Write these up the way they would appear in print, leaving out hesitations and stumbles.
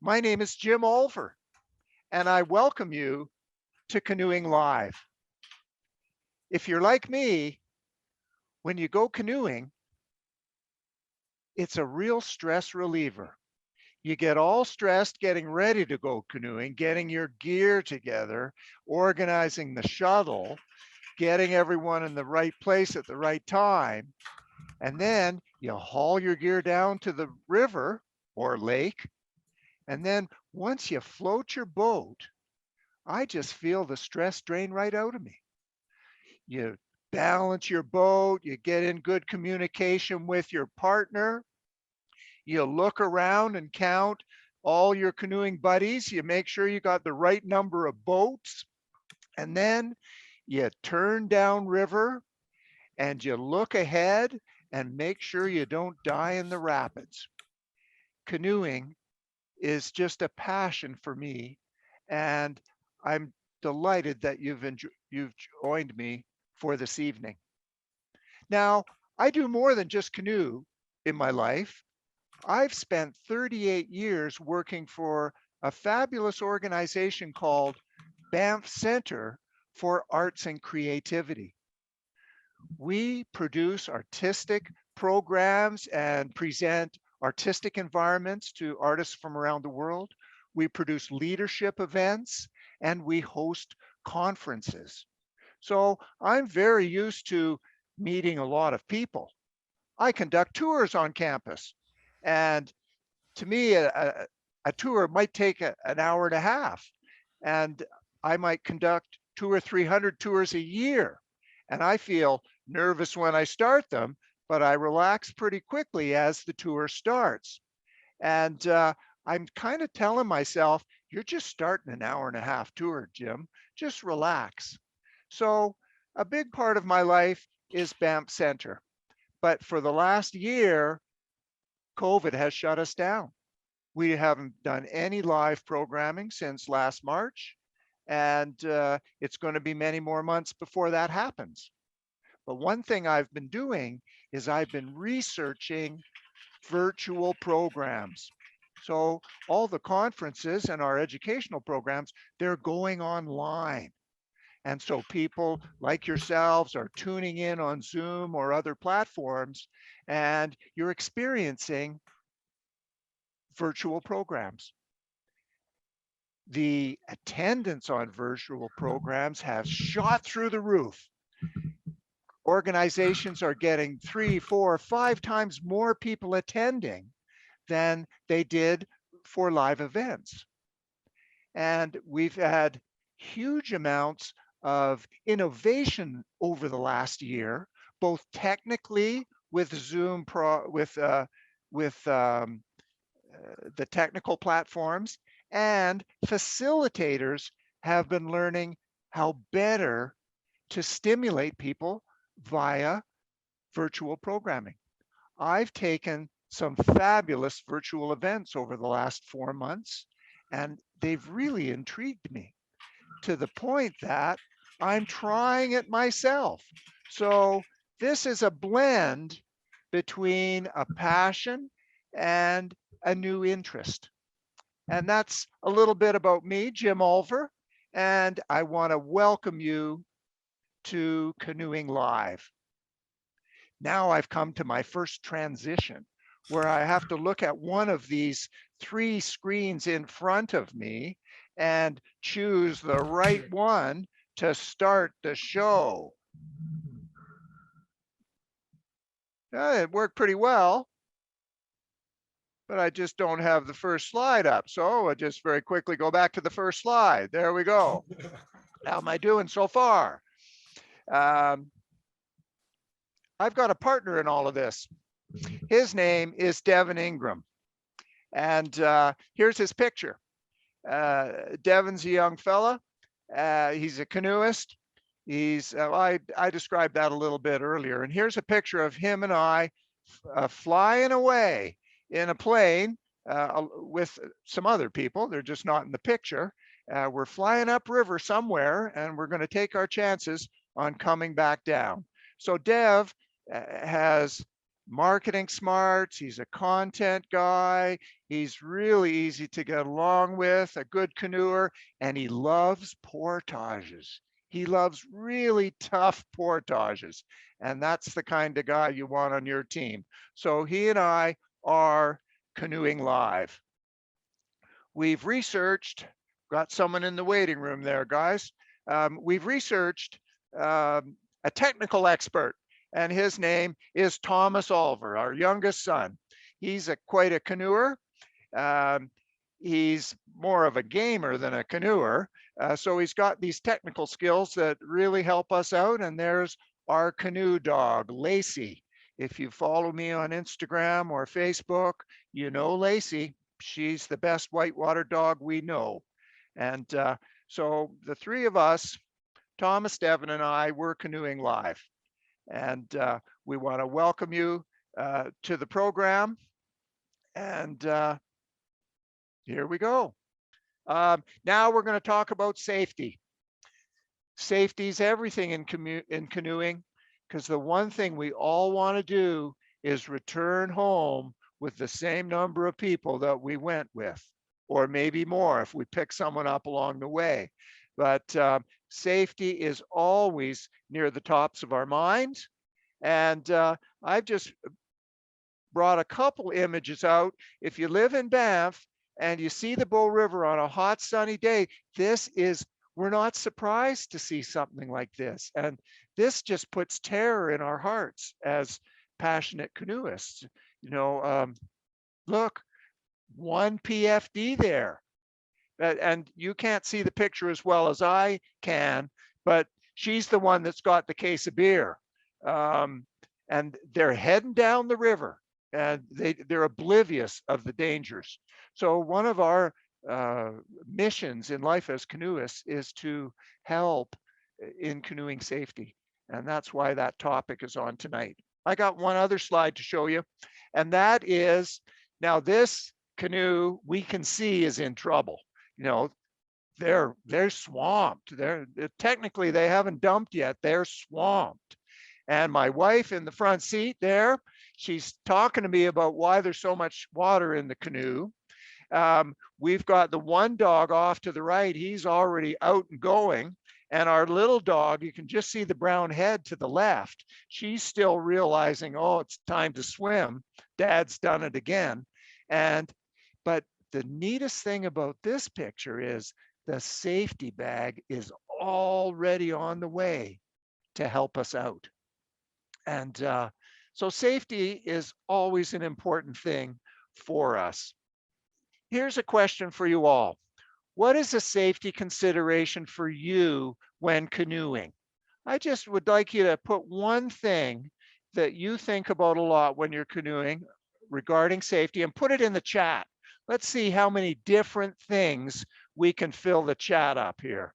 My name is Jim Olver, and I welcome you to Canoeing Live. If you're like me, when you go canoeing, it's a real stress reliever. You get all stressed getting ready to go canoeing, getting your gear together, organizing the shuttle, getting everyone in the right place at the right time, and then you haul your gear down to the river or lake, and then once you float your boat, I just feel the stress drain right out of me. You balance your boat, you get in good communication with your partner, you look around and count all your canoeing buddies, you make sure you got the right number of boats, and then you turn down river and you look ahead and make sure you don't die in the rapids. Canoeing is just a passion for me, and I'm delighted that you've joined me for this evening. Now, I do more than just canoe in my life. I've spent 38 years working for a fabulous organization called Banff Center for Arts and Creativity. We produce artistic programs and present artistic environments to artists from around the world. We produce leadership events and we host conferences. So I'm very used to meeting a lot of people. I conduct tours on campus. And to me, a tour might take an hour and a half. And I might conduct 200 or 300 tours a year. And I feel nervous when I start them, but I relax pretty quickly as the tour starts. And I'm kind of telling myself, you're just starting an hour and a half tour, Jim. Just relax. So a big part of my life is Banff Center. But for the last year, COVID has shut us down. We haven't done any live programming since last March, and it's going to be many more months before that happens. But one thing I've been doing is I've been researching virtual programs. So all the conferences and our educational programs, they're going online. And so people like yourselves are tuning in on Zoom or other platforms, and you're experiencing virtual programs. The attendance on virtual programs has shot through the roof. Organizations are getting 3, 4, 5 times more people attending than they did for live events. And we've had huge amounts of innovation over the last year, both technically with Zoom Pro, with the technical platforms, and facilitators have been learning how better to stimulate people via virtual programming. I've taken some fabulous virtual events over the last 4 months, and they've really intrigued me to the point that I'm trying it myself. So this is a blend between a passion and a new interest. And that's a little bit about me, Jim Olver, and I want to welcome you to Canoeing Live. Now I've come to my first transition where I have to look at one of these 3 screens in front of me and choose the right one to start the show. It worked pretty well, but I just don't have the first slide up. So I just very quickly go back to the first slide. There we go. How am I doing so far? I've got a partner in all of this. His name is Devin Ingram. And here's his picture. Devin's a young fella. He's a canoeist. I described that a little bit earlier. And here's a picture of him and I flying away in a plane with some other people. They're just not in the picture. We're flying upriver somewhere, and we're going to take our chances on coming back down. So Dev has marketing smarts. He's a content guy. He's really easy to get along with, a good canoer, and he loves portages. He loves really tough portages. And that's the kind of guy you want on your team. So he and I are Canoeing Live. We've researched, got someone in the waiting room there, guys. We've researched a technical expert, and his name is Thomas Olver, our youngest son. He's quite a canoeer. Um, he's more of a gamer than a canoeer. So he's got these technical skills that really help us out. And there's our canoe dog, Lacey. If you follow me on Instagram or Facebook, you know Lacey. She's the best whitewater dog we know. And so the three of us, Thomas, Devin, and I, we're Canoeing Live. And we want to welcome you to the program. And here we go. Now we're going to talk about safety. Safety is everything in canoeing, because the one thing we all want to do is return home with the same number of people that we went with, or maybe more if we pick someone up along the way. But safety is always near the tops of our minds. And I've just brought a couple images out. If you live in Banff and you see the Bow River on a hot sunny day, we're not surprised to see something like this. And this just puts terror in our hearts as passionate canoeists. You know, look, one PFD there. And you can't see the picture as well as I can, but she's the one that's got the case of beer. And they're heading down the river, and they're oblivious of the dangers. So one of our missions in life as canoeists is to help in canoeing safety. And that's why that topic is on tonight. I got one other slide to show you, and that is, now this canoe we can see is in trouble. You know, they're swamped. Technically they haven't dumped yet. They're swamped. And my wife in the front seat there, she's talking to me about why there's so much water in the canoe. We've got the one dog off to the right. He's already out and going. And our little dog, you can just see the brown head to the left. She's still realizing, oh, it's time to swim. Dad's done it again. But the neatest thing about this picture is the safety bag is already on the way to help us out. And so safety is always an important thing for us. Here's a question for you all. What is a safety consideration for you when canoeing? I just would like you to put one thing that you think about a lot when you're canoeing regarding safety and put it in the chat. Let's see how many different things we can fill the chat up here.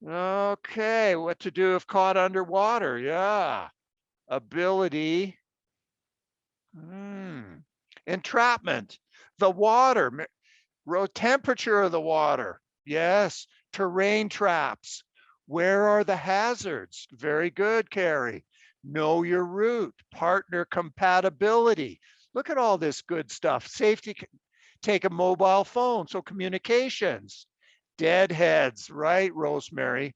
Okay, what to do if caught underwater? Yeah, ability. Entrapment, the water, temperature of the water. Yes, terrain traps. Where are the hazards? Very good, Carrie. Know your route, partner compatibility. Look at all this good stuff. Safety, take a mobile phone, so communications. Deadheads, right, Rosemary?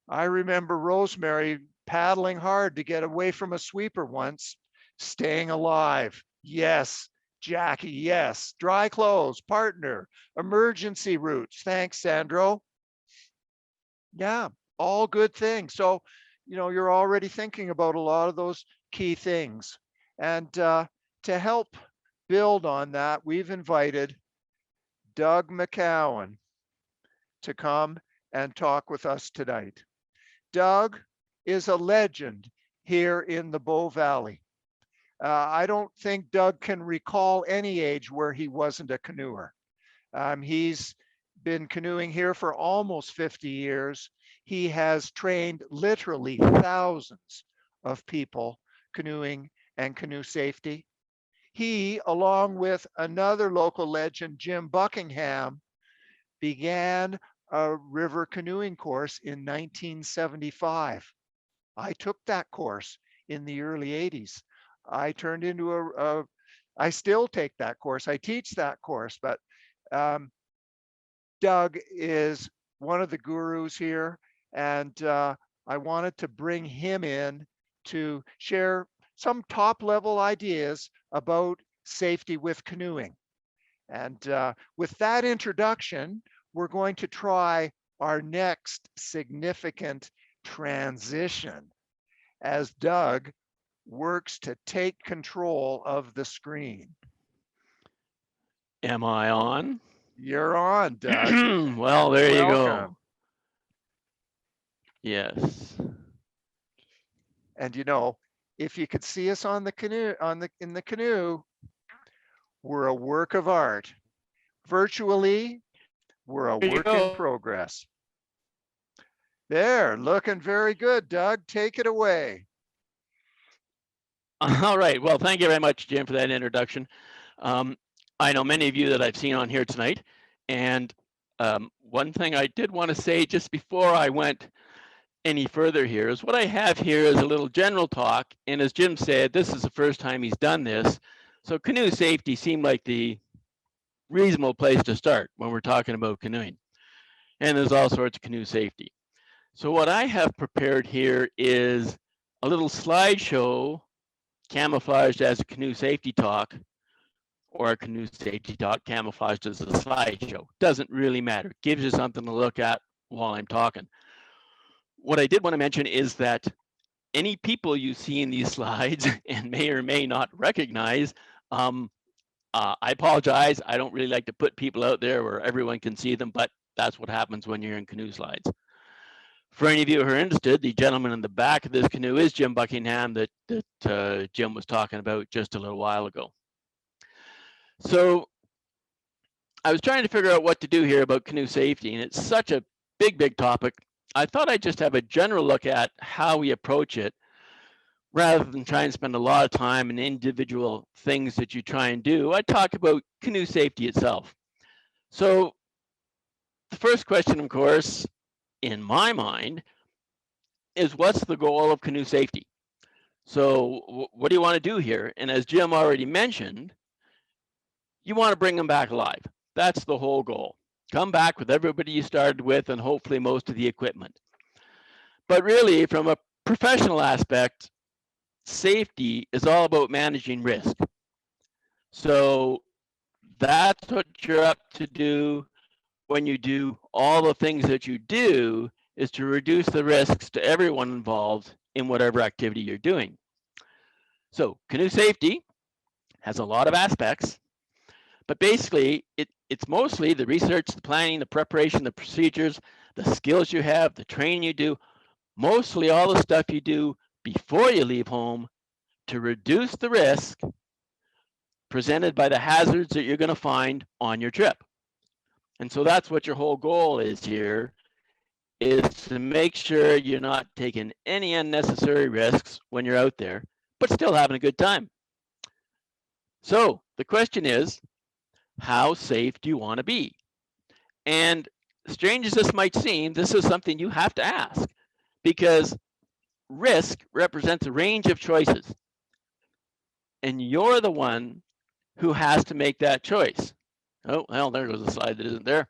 I remember Rosemary paddling hard to get away from a sweeper once. Staying alive, yes. Jackie, yes. Dry clothes, partner, emergency routes. Thanks, Sandro. Yeah, all good things. So, you know, you're already thinking about a lot of those key things. And to help build on that, we've invited Doug McKown to come and talk with us tonight. Doug is a legend here in the Bow Valley. I don't think Doug can recall any age where he wasn't a canoeer. He's been canoeing here for almost 50 years. He has trained literally thousands of people canoeing and canoe safety. He, along with another local legend, Jim Buckingham, began a river canoeing course in 1975. I took that course in the early 80s. I turned into I still take that course. I teach that course, but Doug is one of the gurus here, and I wanted to bring him in to share some top level ideas about safety with canoeing. And with that introduction, we're going to try our next significant transition as Doug works to take control of the screen. Am I on? You're on, Doug. Well, there you go. Welcome. Yes. And you know, if you could see us on the canoe, in the canoe, we're a work of art. Virtually, we're a work in progress. There, looking very good, Doug. Take it away. All right. Well, thank you very much, Jim, for that introduction. I know many of you that I've seen on here tonight. And one thing I did want to say just before I went any further here is what I have here is a little general talk. And as Jim said, this is the first time he's done this. So canoe safety seemed like the reasonable place to start when we're talking about canoeing. And there's all sorts of canoe safety. So what I have prepared here is a little slideshow camouflaged as a canoe safety talk, or a canoe safety talk camouflaged as a slideshow. Doesn't really matter. It gives you something to look at while I'm talking. What I did want to mention is that any people you see in these slides and may or may not recognize, I apologize. I don't really like to put people out there where everyone can see them, but that's what happens when you're in canoe slides. For any of you who are interested, the gentleman in the back of this canoe is Jim Buckingham that Jim was talking about just a little while ago. So I was trying to figure out what to do here about canoe safety, and it's such a big topic. I thought I'd just have a general look at how we approach it rather than try and spend a lot of time in individual things that you try and do. I talk about canoe safety itself. So the first question, of course, in my mind, is what's the goal of canoe safety? So what do you want to do here? And as Jim already mentioned, you want to bring them back alive. That's the whole goal. Come back with everybody you started with and hopefully most of the equipment. But really, from a professional aspect, safety is all about managing risk. So that's what you're up to do when you do all the things that you do, is to reduce the risks to everyone involved in whatever activity you're doing. So canoe safety has a lot of aspects, but basically it's mostly the research, the planning, the preparation, the procedures, the skills you have, the training you do, mostly all the stuff you do before you leave home to reduce the risk presented by the hazards that you're going to find on your trip. And so that's what your whole goal is here, is to make sure you're not taking any unnecessary risks when you're out there, but still having a good time. So the question is, how safe do you want to be? And strange as this might seem, this is something you have to ask, because risk represents a range of choices. And you're the one who has to make that choice. Oh, well, there goes a slide that isn't there.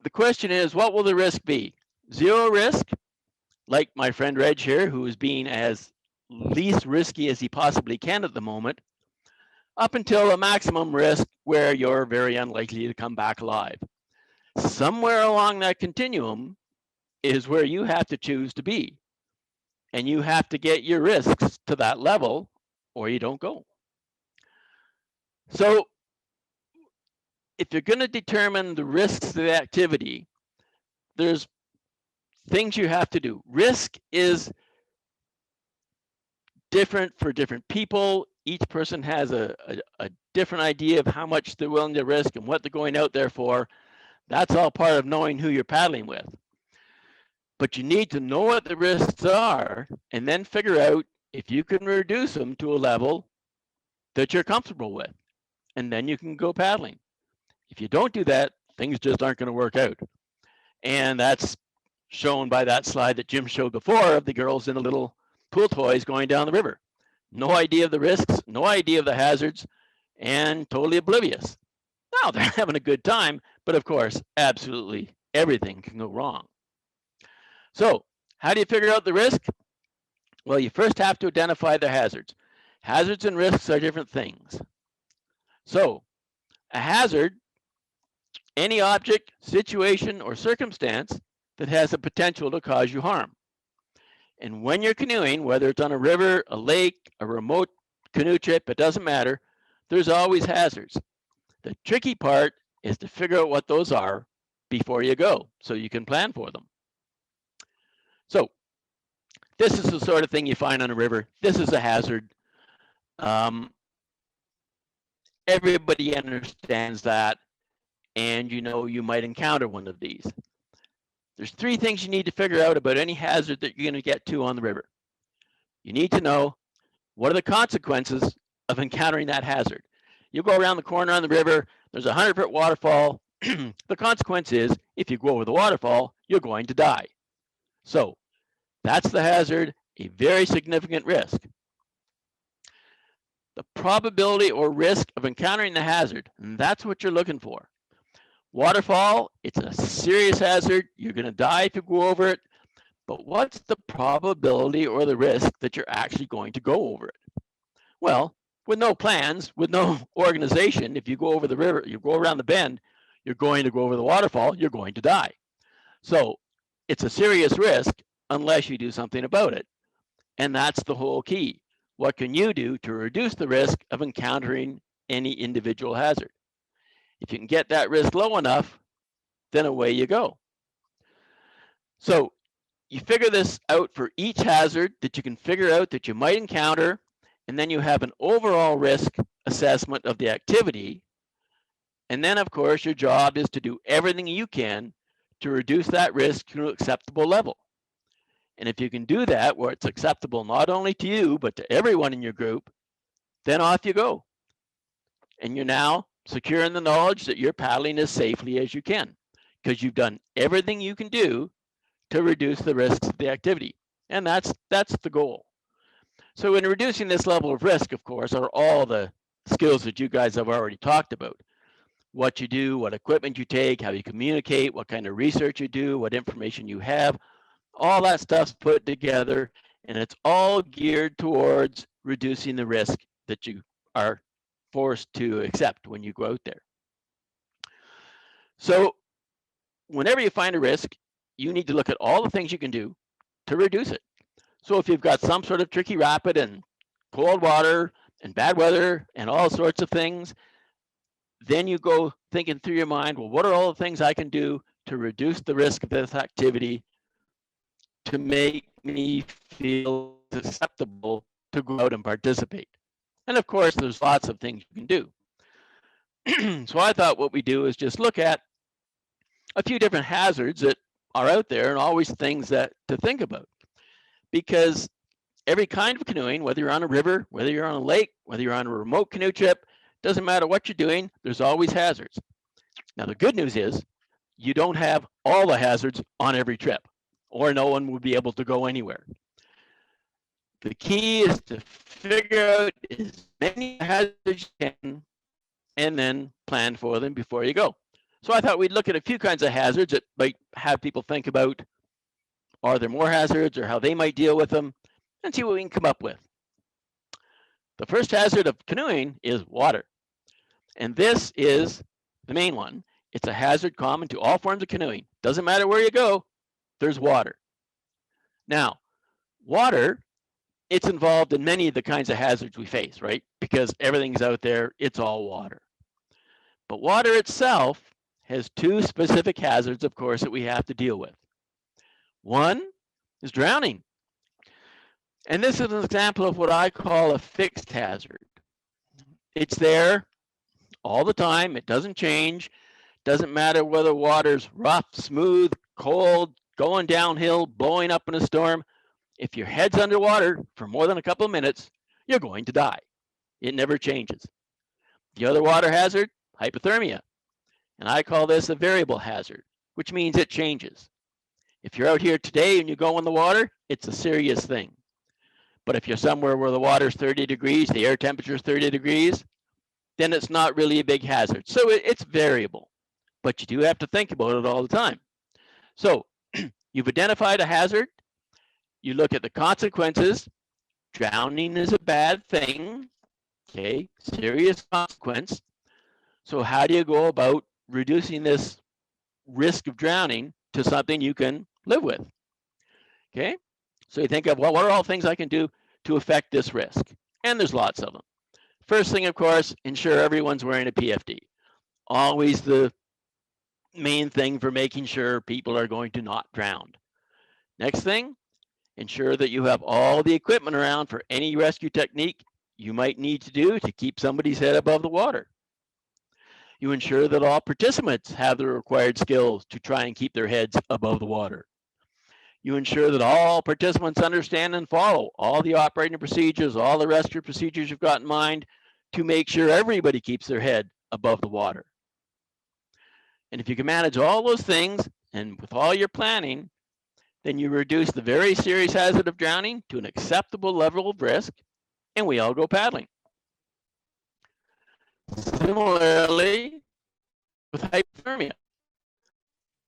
The question is, what will the risk be? Zero risk, like my friend Reg here, who is being as least risky as he possibly can at the moment, up until a maximum risk where you're very unlikely to come back alive. Somewhere along that continuum is where you have to choose to be. And you have to get your risks to that level or you don't go. So if you're going to determine the risks of the activity, there's things you have to do. Risk is different for different people. Each person has a different idea of how much they're willing to risk and what they're going out there for. That's all part of knowing who you're paddling with. But you need to know what the risks are and then figure out if you can reduce them to a level that you're comfortable with. And then you can go paddling. If you don't do that, things just aren't going to work out. And that's shown by that slide that Jim showed before of the girls in a little pool toys going down the river. No idea of the risks, no idea of the hazards, and totally oblivious. Now they're having a good time, but of course, absolutely everything can go wrong. So how do you figure out the risk? Well, you first have to identify the hazards. Hazards and risks are different things. So a hazard, any object, situation, or circumstance that has the potential to cause you harm. And when you're canoeing, whether it's on a river, a lake, a remote canoe trip, it doesn't matter, there's always hazards. The tricky part is to figure out what those are before you go so you can plan for them. So this is the sort of thing you find on a river. This is a hazard. Everybody understands that, and you know you might encounter one of these. There's three things you need to figure out about any hazard that you're going to get to on the river. You need to know what are the consequences of encountering that hazard. You go around the corner on the river, there's a 100-foot waterfall. The consequence is if you go over the waterfall, you're going to die. So that's the hazard, a very significant risk. The probability or risk of encountering the hazard, and that's what you're looking for. Waterfall, it's a serious hazard. You're going to die if you go over it. But what's the probability or the risk that you're actually going to go over it? Well, with no plans, with no organization, if you go over the river, you go around the bend, you're going to go over the waterfall, you're going to die. So it's a serious risk unless you do something about it. And that's the whole key. What can you do to reduce the risk of encountering any individual hazard? If you can get that risk low enough, then away you go. So you figure this out for each hazard that you can figure out that you might encounter, and then you have an overall risk assessment of the activity. And then, of course, your job is to do everything you can to reduce that risk to an acceptable level. And if you can do that where it's acceptable not only to you, but to everyone in your group, then off you go. And you're now secure in the knowledge that you're paddling as safely as you can because you've done everything you can do to reduce the risks of the activity. And that's the goal. So in reducing this level of risk, of course, are all the skills that you guys have already talked about. What you do, what equipment you take, how you communicate, what kind of research you do, what information you have, all that stuff's put together, and it's all geared towards reducing the risk that you are forced to accept when you go out there. So whenever you find a risk, you need to look at all the things you can do to reduce it. So if you've got some sort of tricky rapid and cold water and bad weather and all sorts of things, then you go thinking through your mind, well, what are all the things I can do to reduce the risk of this activity to make me feel acceptable to go out and participate? And of course, there's lots of things you can do. So I thought what we do is just look at a few different hazards that are out there and always things that to think about. Because every kind of canoeing, whether you're on a river, whether you're on a lake, whether you're on a remote canoe trip, doesn't matter what you're doing, there's always hazards. Now, the good news is you don't have all the hazards on every trip, or no one would be able to go anywhere. The key is to figure out as many hazards as you can and then plan for them before you go. So I thought we'd look at a few kinds of hazards that might have people think about, are there more hazards or how they might deal with them, and see what we can come up with. The first hazard of canoeing is water. And this is the main one. It's a hazard common to all forms of canoeing. Doesn't matter where you go, there's water. Now, water, it's involved in many of the kinds of hazards we face, right? Because everything's out there, it's all water. But water itself has two specific hazards, of course, that we have to deal with. One is drowning. And this is an example of what I call a fixed hazard. It's there all the time. It doesn't change. Doesn't matter whether water's rough, smooth, cold, going downhill, blowing up in a storm. If your head's underwater for more than a couple of minutes, you're going to die. It never changes. The other water hazard, hypothermia. And I call this a variable hazard, which means it changes. If you're out here today and you go in the water, it's a serious thing. But if you're somewhere where the water's 30 degrees, the air temperature is 30 degrees, then it's not really a big hazard. So it's variable, but you do have to think about it all the time. So you've identified a hazard. You look at the consequences. Drowning is a bad thing, okay, serious consequence. So how do you go about reducing this risk of drowning to something you can live with? Okay, so you think of, well, what are all things I can do to affect this risk? And there's lots of them. First thing, of course, ensure everyone's wearing a PFD. Always the main thing for making sure people are going to not drown. Next thing, ensure that you have all the equipment around for any rescue technique you might need to do to keep somebody's head above the water. You ensure that all participants have the required skills to try and keep their heads above the water. You ensure that all participants understand and follow all the operating procedures, all the rescue procedures you've got in mind to make sure everybody keeps their head above the water. And if you can manage all those things, and with all your planning, then you reduce the very serious hazard of drowning to an acceptable level of risk, and we all go paddling. Similarly, with hypothermia.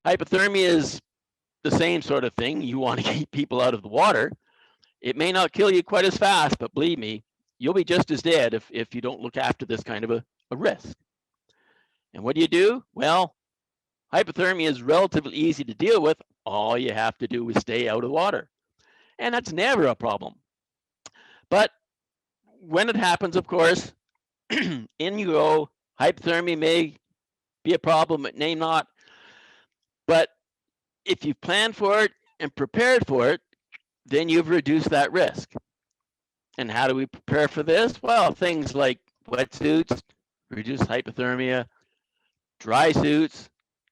Hypothermia is the same sort of thing. You want to keep people out of the water. It may not kill you quite as fast, but believe me, you'll be just as dead if you don't look after this kind of a risk. And what do? Well, hypothermia is relatively easy to deal with. All you have to do is stay out of the water. And that's never a problem. But when it happens, of course, in you go. Hypothermia may be a problem, it may not. But if you've planned for it and prepared for it, then you've reduced that risk. And how do we prepare for this? Well, things like wetsuits reduce hypothermia. Dry suits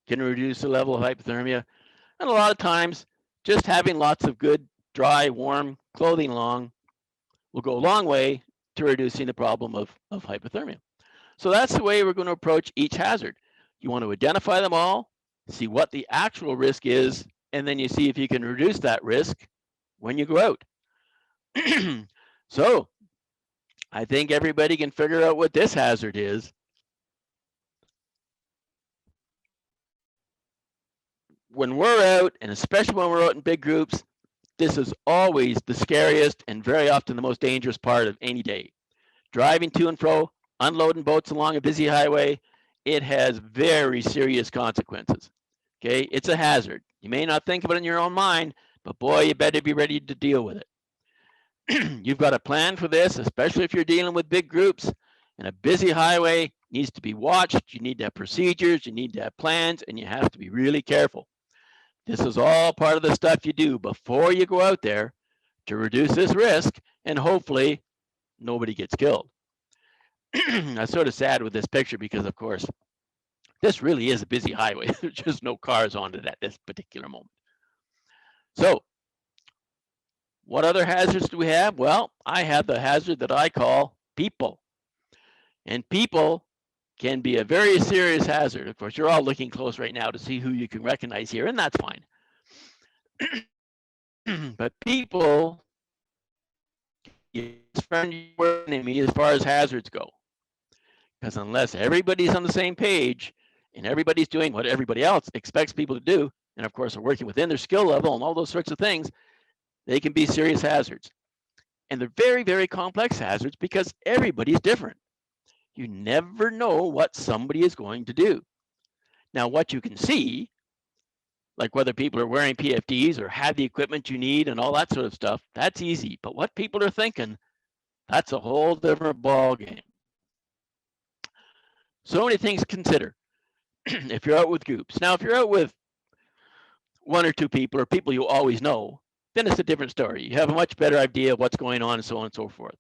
can reduce the level of hypothermia. And a lot of times, just having lots of good, dry, warm clothing along will go a long way to reducing the problem of hypothermia. So that's the way we're going to approach each hazard. You want to identify them all, see what the actual risk is, and then you see if you can reduce that risk when you go out. So I think everybody can figure out what this hazard is. When we're out, and especially when we're out in big groups, this is always the scariest and very often the most dangerous part of any day. Driving to and fro, unloading boats along a busy highway, it has very serious consequences. Okay, it's a hazard. You may not think of it in your own mind, but boy, you better be ready to deal with it. You've got a plan for this, especially if you're dealing with big groups, and a busy highway needs to be watched. You need to have procedures, you need to have plans, and you have to be really careful. This is all part of the stuff you do before you go out there to reduce this risk, and hopefully nobody gets killed. I'm sort of sad with this picture because, of course, this really is a busy highway. There's just no cars on it at this particular moment. So what other hazards do we have? Well, I have the hazard that I call people. And people can be a very serious hazard. Of course, you're all looking close right now to see who you can recognize here, and that's fine. But people, friend your enemy as far as hazards go. Because unless everybody's on the same page and everybody's doing what everybody else expects people to do, and of course are working within their skill level and all those sorts of things, they can be serious hazards. And they're very, very complex hazards because everybody's different. You never know what somebody is going to do. Now, what you can see, like whether people are wearing PFDs or have the equipment you need and all that sort of stuff, that's easy. But what people are thinking, that's a whole different ballgame. So many things to consider if you're out with groups. Now, if you're out with one or two people or people you always know, then it's a different story. You have a much better idea of what's going on and so on and so forth.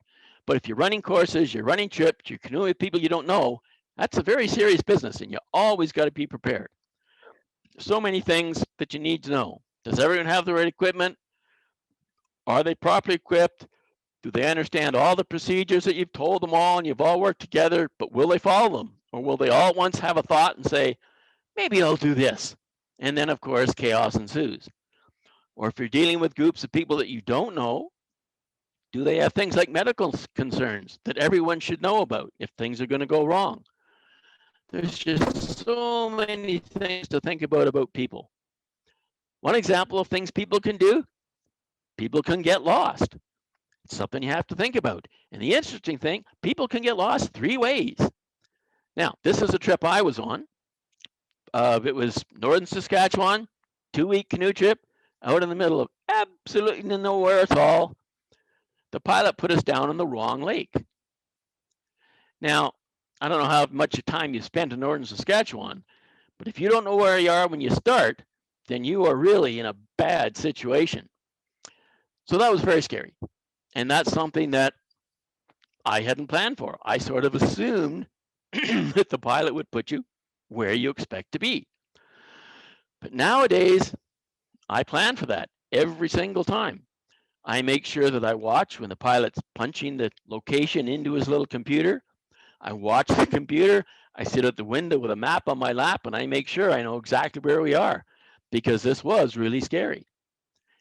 But if you're running courses, you're running trips, you're canoeing with people you don't know, that's a very serious business and you always got to be prepared. So many things that you need to know. Does everyone have the right equipment? Are they properly equipped? Do they understand all the procedures that you've told them all and you've all worked together, but will they follow them? Or will they all at once have a thought and say, maybe I'll do this? And then, of course, chaos ensues. Or if you're dealing with groups of people that you don't know, Do they have things like medical concerns that everyone should know about if things are going to go wrong? There's just so many things to think about people. One example of things people can do, people can get lost. It's something you have to think about. And the interesting thing, people can get lost 3 ways. Now, this is a trip I was on. It was northern Saskatchewan, 2-week canoe trip out in the middle of absolutely nowhere at all. The pilot put us down on the wrong lake. Now, I don't know how much time you spent in northern Saskatchewan, but if you don't know where you are when you start, then you are really in a bad situation. So that was very scary. And that's something that I hadn't planned for. I sort of assumed that the pilot would put you where you expect to be. But nowadays, I plan for that every single time. I make sure that I watch when the pilot's punching the location into his little computer. I watch the computer. I sit at the window with a map on my lap, and I make sure I know exactly where we are, because this was really scary.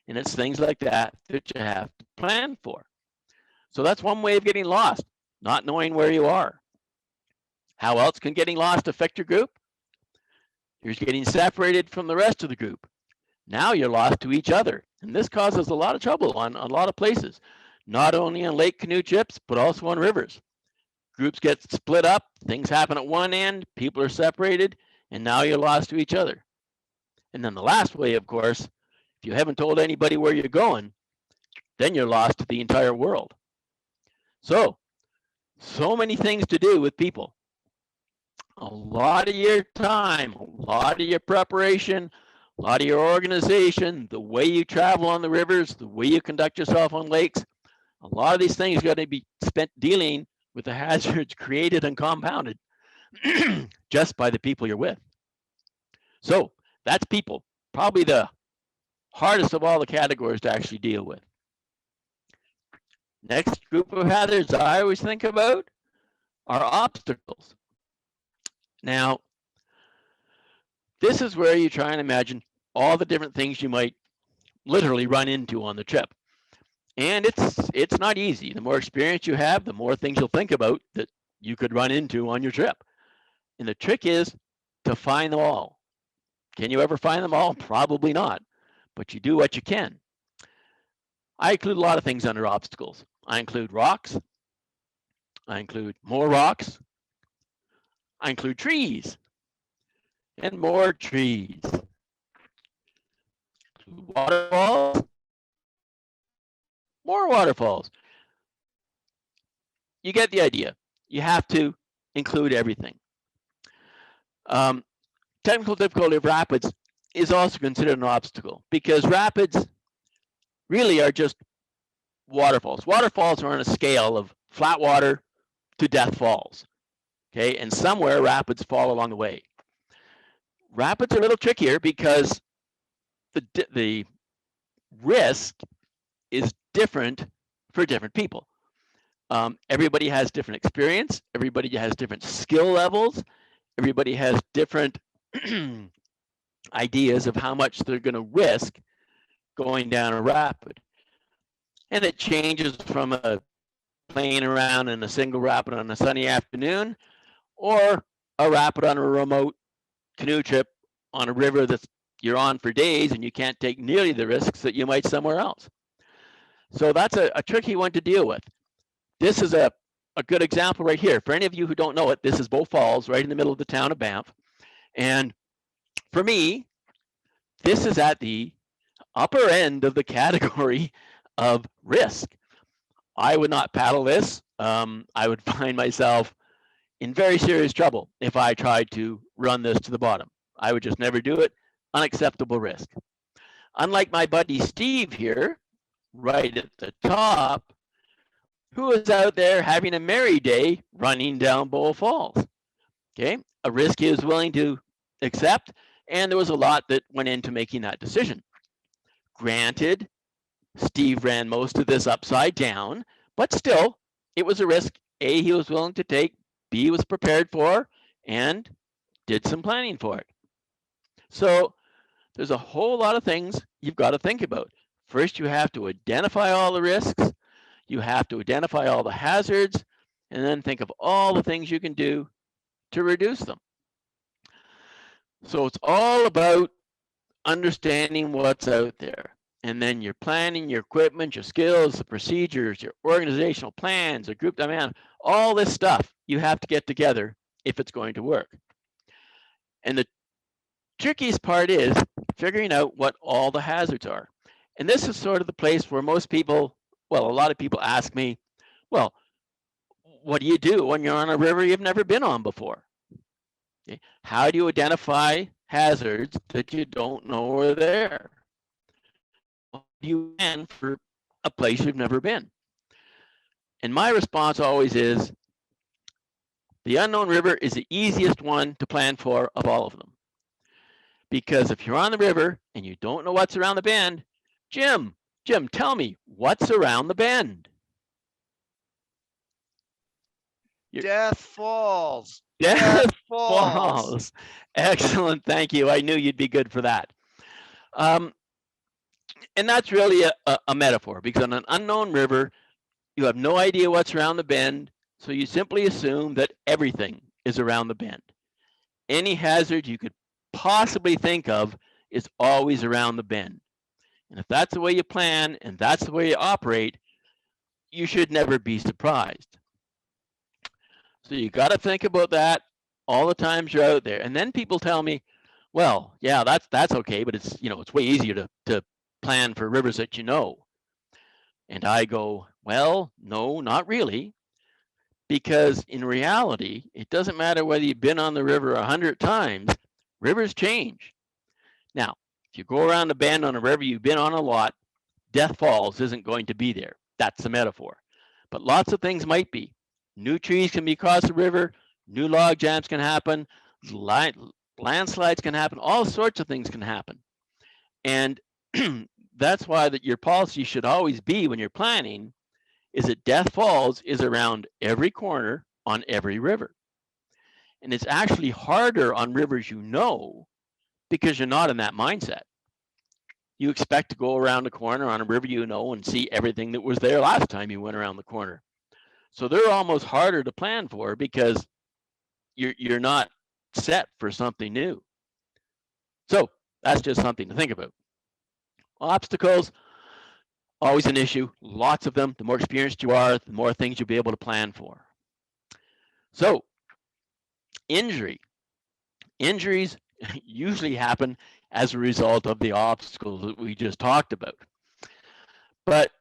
And it's things like that that you have to plan for. So that's one way of getting lost, not knowing where you are. How else can getting lost affect your group? You're getting separated from the rest of the group. Now you're lost to each other. And this causes a lot of trouble on a lot of places, not only on lake canoe trips, but also on rivers. Groups get split up, things happen at one end, people are separated, and now you're lost to each other. And then the last way, of course, if you haven't told anybody where you're going, then you're lost to the entire world. So many things to do with people. A lot of your time, a lot of your preparation, a lot of your organization, the way you travel on the rivers, the way you conduct yourself on lakes, a lot of these things are going to be spent dealing with the hazards created and compounded just by the people you're with. So that's people, probably the hardest of all the categories to actually deal with. Next group of hazards I always think about are obstacles. Now, this is where you try and imagine all the different things you might literally run into on the trip. And it's not easy. The more experience you have, the more things you'll think about that you could run into on your trip. And the trick is to find them all. Can you ever find them all? Probably not, but you do what you can. I include a lot of things under obstacles. I include rocks. I include more rocks. I include trees and more trees. Waterfalls, more waterfalls. You get the idea. You have to include everything. Technical difficulty of rapids is also considered an obstacle because rapids really are just waterfalls. Waterfalls are on a scale of flat water to death falls. Okay, and somewhere rapids fall along the way. Rapids are a little trickier because the risk is different for different people. Everybody has different experience. Everybody has different skill levels. Everybody has different ideas of how much they're going to risk going down a rapid. And it changes from playing around in a single rapid on a sunny afternoon or a rapid on a remote canoe trip on a river that you're on for days and you can't take nearly the risks that you might somewhere else. So that's a tricky one to deal with. This is a good example right here. For any of you who don't know it, this is Bow Falls, right in the middle of the town of Banff. And for me, this is at the upper end of the category of risk. I would not paddle this. I would find myself in very serious trouble if I tried to run this to the bottom. I would just never do it. Unacceptable risk. Unlike my buddy Steve here, right at the top, who is out there having a merry day running down Bow Falls. Okay, a risk he was willing to accept, and there was a lot that went into making that decision. Granted, Steve ran most of this upside down, but still, it was a risk A, he was willing to take, B, was prepared for, and did some planning for it. So there's a whole lot of things you've got to think about. First, you have to identify all the risks. You have to identify all the hazards and then think of all the things you can do to reduce them. So it's all about understanding what's out there. And then your planning, your equipment, your skills, the procedures, your organizational plans, a group dynamic, all this stuff you have to get together if it's going to work. And the trickiest part is figuring out what all the hazards are. And this is sort of the place where most people, well, a lot of people ask me, well, what do you do when you're on a river you've never been on before? Okay. How do you identify hazards that you don't know are there? What do you plan for a place you've never been? And my response always is, the unknown river is the easiest one to plan for of all of them. Because if you're on the river and you don't know what's around the bend, Jim, tell me, what's around the bend? Death Falls. Death Falls. Excellent, thank you. I knew you'd be good for that. And that's really a metaphor, because on an unknown river, you have no idea what's around the bend, so you simply assume that everything is around the bend. Any hazard you could possibly think of is always around the bend. And if that's the way you plan and that's the way you operate, you should never be surprised. So you got to think about that all the times you're out there. And then people tell me, well, yeah, that's okay, but it's, it's way easier to plan for rivers that you know. And I go, well, no, not really. Because in reality, it doesn't matter whether you've been on the river 100 times, rivers change. Now, if you go around a bend on a river you've been on a lot, Death Falls isn't going to be there. That's the metaphor. But lots of things might be. New trees can be across the river, new log jams can happen, landslides can happen, all sorts of things can happen. And that's why that your policy should always be, when you're planning, is that Death Falls is around every corner on every river. And it's actually harder on rivers you know, because you're not in that mindset. You expect to go around the corner on a river you know and see everything that was there last time you went around the corner. So they're almost harder to plan for, because you're not set for something new. So that's just something to think about. Obstacles, always an issue, lots of them. The more experienced you are, the more things you'll be able to plan for. So injuries usually happen as a result of the obstacles that we just talked about. But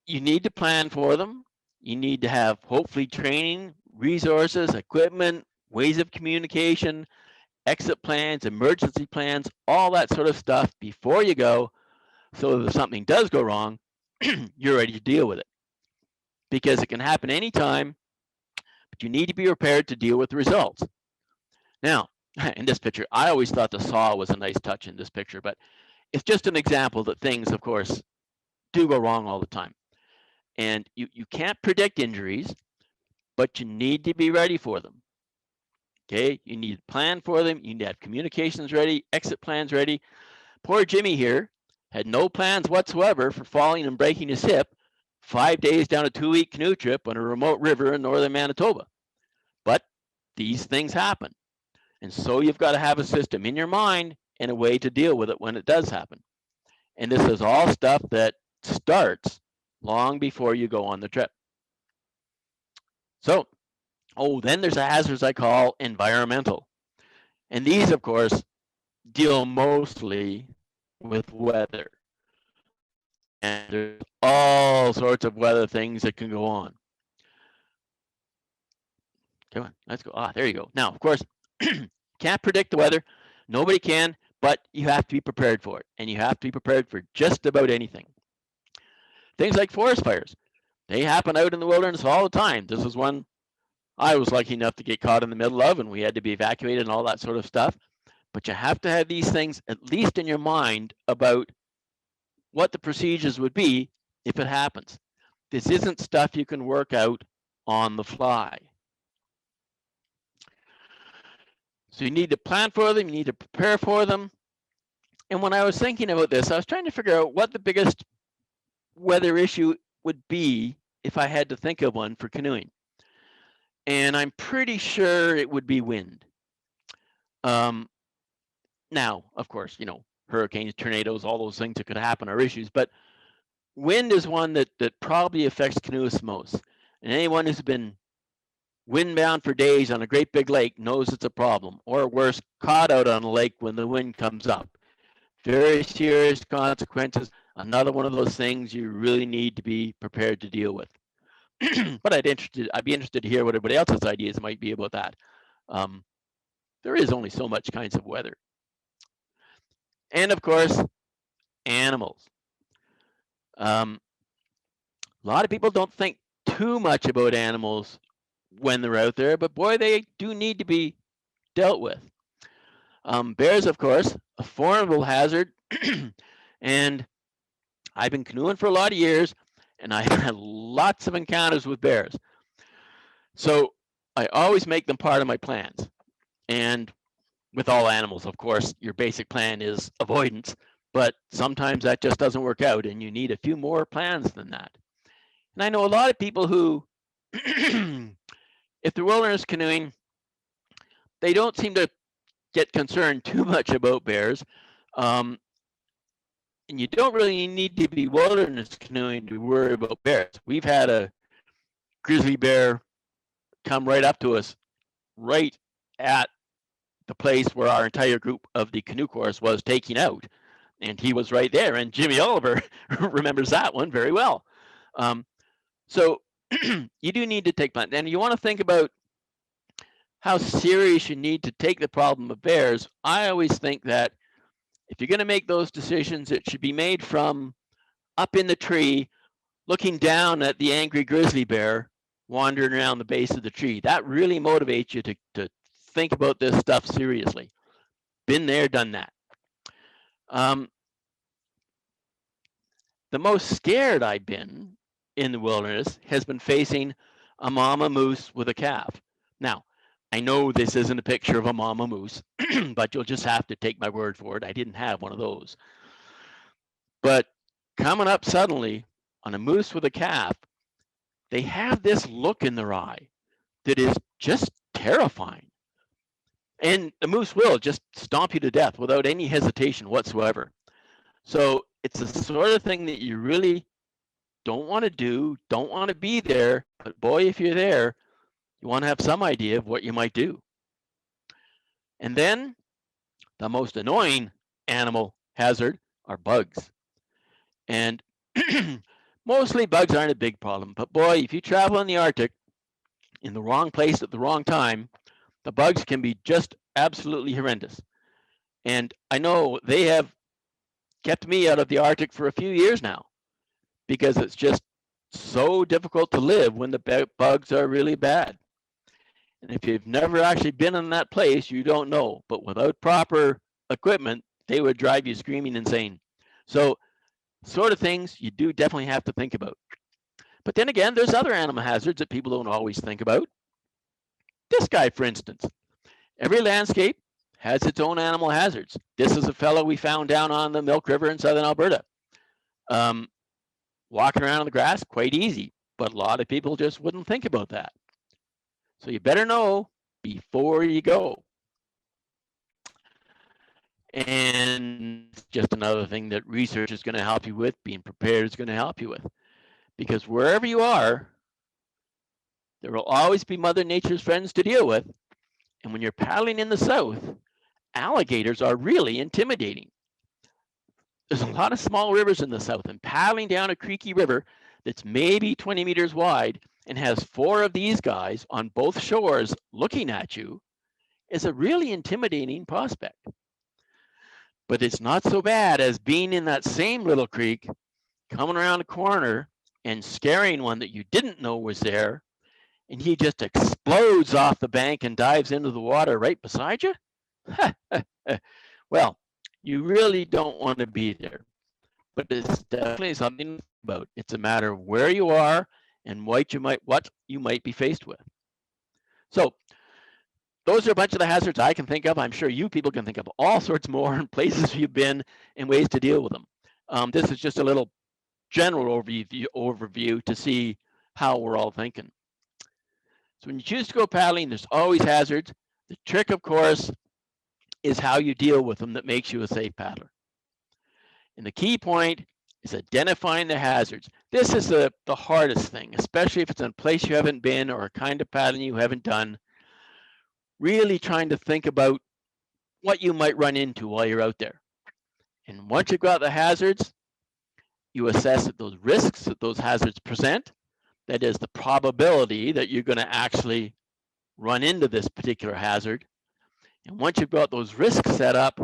you need to plan for them. You need to have, hopefully, training, resources, equipment, ways of communication, exit plans, emergency plans, all that sort of stuff before you go, so that if something does go wrong, you're ready to deal with it. Because it can happen anytime, but you need to be prepared to deal with the results. Now, in this picture, I always thought the saw was a nice touch in this picture, but it's just an example that things, of course, do go wrong all the time. And you can't predict injuries, but you need to be ready for them. Okay, you need to plan for them. You need to have communications ready, exit plans ready. Poor Jimmy here had no plans whatsoever for falling and breaking his hip 5 days down a 2-week canoe trip on a remote river in northern Manitoba. But these things happen. And so you've got to have a system in your mind and a way to deal with it when it does happen. And this is all stuff that starts long before you go on the trip. So, then there's the hazards I call environmental. And these, of course, deal mostly with weather. And there's all sorts of weather things that can go on. Come on, let's go. There you go. Now, of course, can't predict the weather. Nobody can, but you have to be prepared for it. And you have to be prepared for just about anything. Things like forest fires. They happen out in the wilderness all the time. This is one I was lucky enough to get caught in the middle of, and we had to be evacuated and all that sort of stuff. But you have to have these things at least in your mind about what the procedures would be if it happens. This isn't stuff you can work out on the fly. So you need to plan for them, you need to prepare for them. And when I was thinking about this, I was trying to figure out what the biggest weather issue would be if I had to think of one for canoeing. And I'm pretty sure it would be wind. Now, of course, hurricanes, tornadoes, all those things that could happen are issues, but wind is one that probably affects canoeists most. And anyone who's been windbound for days on a great big lake knows it's a problem, or worse, caught out on a lake when the wind comes up. Very serious consequences. Another one of those things you really need to be prepared to deal with. But I'd be interested to hear what everybody else's ideas might be about that. There is only so much kinds of weather. And of course, animals. A lot of people don't think too much about animals when they're out there, but boy, they do need to be dealt with. Bears, of course, a formidable hazard. And I've been canoeing for a lot of years, and I had lots of encounters with bears. So I always make them part of my plans. And with all animals, of course, your basic plan is avoidance, but sometimes that just doesn't work out, and you need a few more plans than that. And I know a lot of people who, if they're wilderness canoeing, they don't seem to get concerned too much about bears. And you don't really need to be wilderness canoeing to worry about bears. We've had a grizzly bear come right up to us, right at the place where our entire group of the canoe course was taking out. And he was right there. And Jimmy Olver remembers that one very well. So you do need to take plans. And you want to think about how serious you need to take the problem of bears. I always think that if you're going to make those decisions, it should be made from up in the tree, looking down at the angry grizzly bear wandering around the base of the tree. That really motivates you to think about this stuff seriously. Been there, done that. The most scared I've been in the wilderness has been facing a mama moose with a calf. Now, I know this isn't a picture of a mama moose, but you'll just have to take my word for it. I didn't have one of those. But coming up suddenly on a moose with a calf, they have this look in their eye that is just terrifying. And the moose will just stomp you to death without any hesitation whatsoever. So it's the sort of thing that you really don't want to do, don't want to be there, but boy, if you're there, you want to have some idea of what you might do. And then the most annoying animal hazard are bugs. And mostly bugs aren't a big problem, but boy, if you travel in the Arctic in the wrong place at the wrong time, the bugs can be just absolutely horrendous. And I know they have kept me out of the Arctic for a few years now because it's just so difficult to live when the bugs are really bad. And if you've never actually been in that place, you don't know. But without proper equipment, they would drive you screaming insane. So sort of things you do definitely have to think about. But then again, there's other animal hazards that people don't always think about. This guy, for instance, every landscape has its own animal hazards. This is a fellow we found down on the Milk River in southern Alberta. Walking around in the grass, quite easy, but a lot of people just wouldn't think about that. So you better know before you go. And just another thing that research is going to help you with, being prepared is going to help you with. Because wherever you are, there will always be Mother Nature's friends to deal with. And when you're paddling in the south, alligators are really intimidating. There's a lot of small rivers in the south, and paddling down a creaky river that's maybe 20 meters wide and has 4 of these guys on both shores looking at you is a really intimidating prospect. But it's not so bad as being in that same little creek, coming around a corner and scaring one that you didn't know was there, and he just explodes off the bank and dives into the water right beside you. Well, you really don't want to be there, but it's definitely something to think about. It's a matter of where you are and what you might be faced with. So those are a bunch of the hazards I can think of. I'm sure you people can think of all sorts more in places you've been and ways to deal with them. This is just a little general overview to see how we're all thinking. So when you choose to go paddling, there's always hazards. The trick, of course, is how you deal with them that makes you a safe paddler. And the key point is identifying the hazards. This is the hardest thing, especially if it's in a place you haven't been or a kind of paddling you haven't done. Really trying to think about what you might run into while you're out there. And once you've got the hazards, you assess that those risks that those hazards present, that is the probability that you're going to actually run into this particular hazard. And once you've got those risks set up,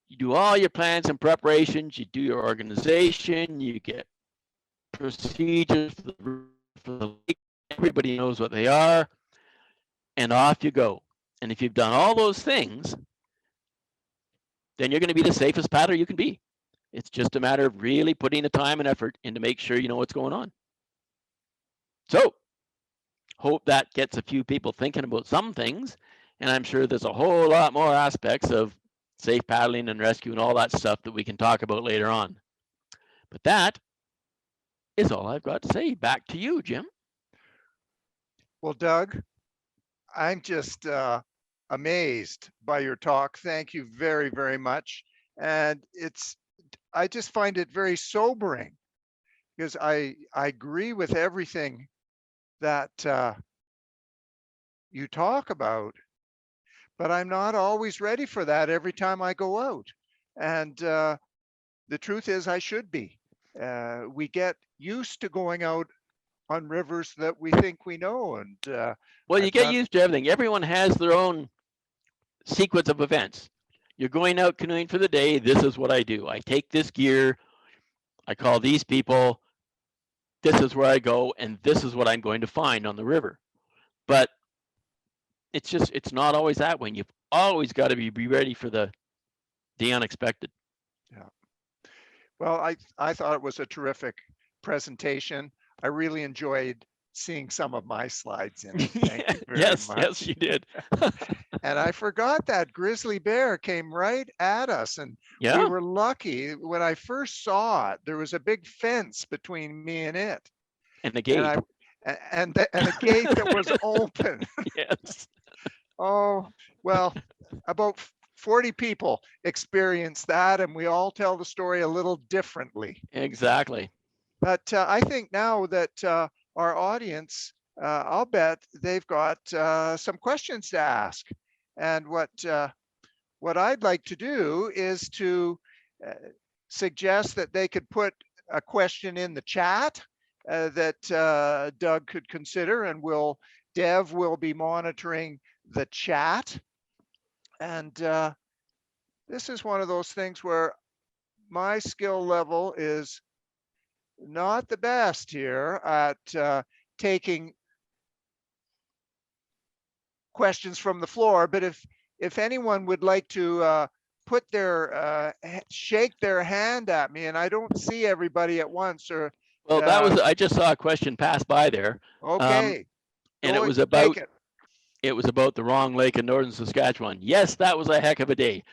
you do all your plans and preparations, you do your organization, you get procedures for the lake, everybody knows what they are, and off you go. And if you've done all those things, then you're going to be the safest paddler you can be. It's just a matter of really putting the time and effort in to make sure you know what's going on. So, hope that gets a few people thinking about some things, and I'm sure there's a whole lot more aspects of safe paddling and rescue and all that stuff that we can talk about later on. But that is all I've got to say. Back to you, Jim. Well, Doug, I'm just amazed by your talk. Thank you very, very much. And I just find it very sobering because I agree with everything that you talk about, but I'm not always ready for that every time I go out. And the truth is I should be. We get used to going out on rivers that we think we know. And well, you get used to everything. Everyone has their own sequence of events. You're going out canoeing for the day. This is what I do. I take this gear. I call these people. This is where I go, and this is what I'm going to find on the river. But it's not always that way. You've always got to be ready for the unexpected. Yeah. Well, I thought it was a terrific presentation. I really enjoyed seeing some of my slides in it. Thank you very yes, much. yes, you did. And I forgot that grizzly bear came right at us, and yeah. we were lucky. When I first saw it, there was a big fence between me and it, and the gate, and a gate that was open. Yes. Oh, well, about 40 people experienced that, and we all tell the story a little differently. Exactly. But I think now that our audience, I'll bet they've got some questions to ask. And what I'd like to do is to suggest that they could put a question in the chat that Doug could consider, and Dev will be monitoring the chat. And this is one of those things where my skill level is not the best here at taking questions from the floor, but if anyone would like to put their shake their hand at me, and I don't see everybody at once, or well, that was, I just saw a question pass by there. Okay. And it was about the wrong lake in northern Saskatchewan. Yes, that was a heck of a day.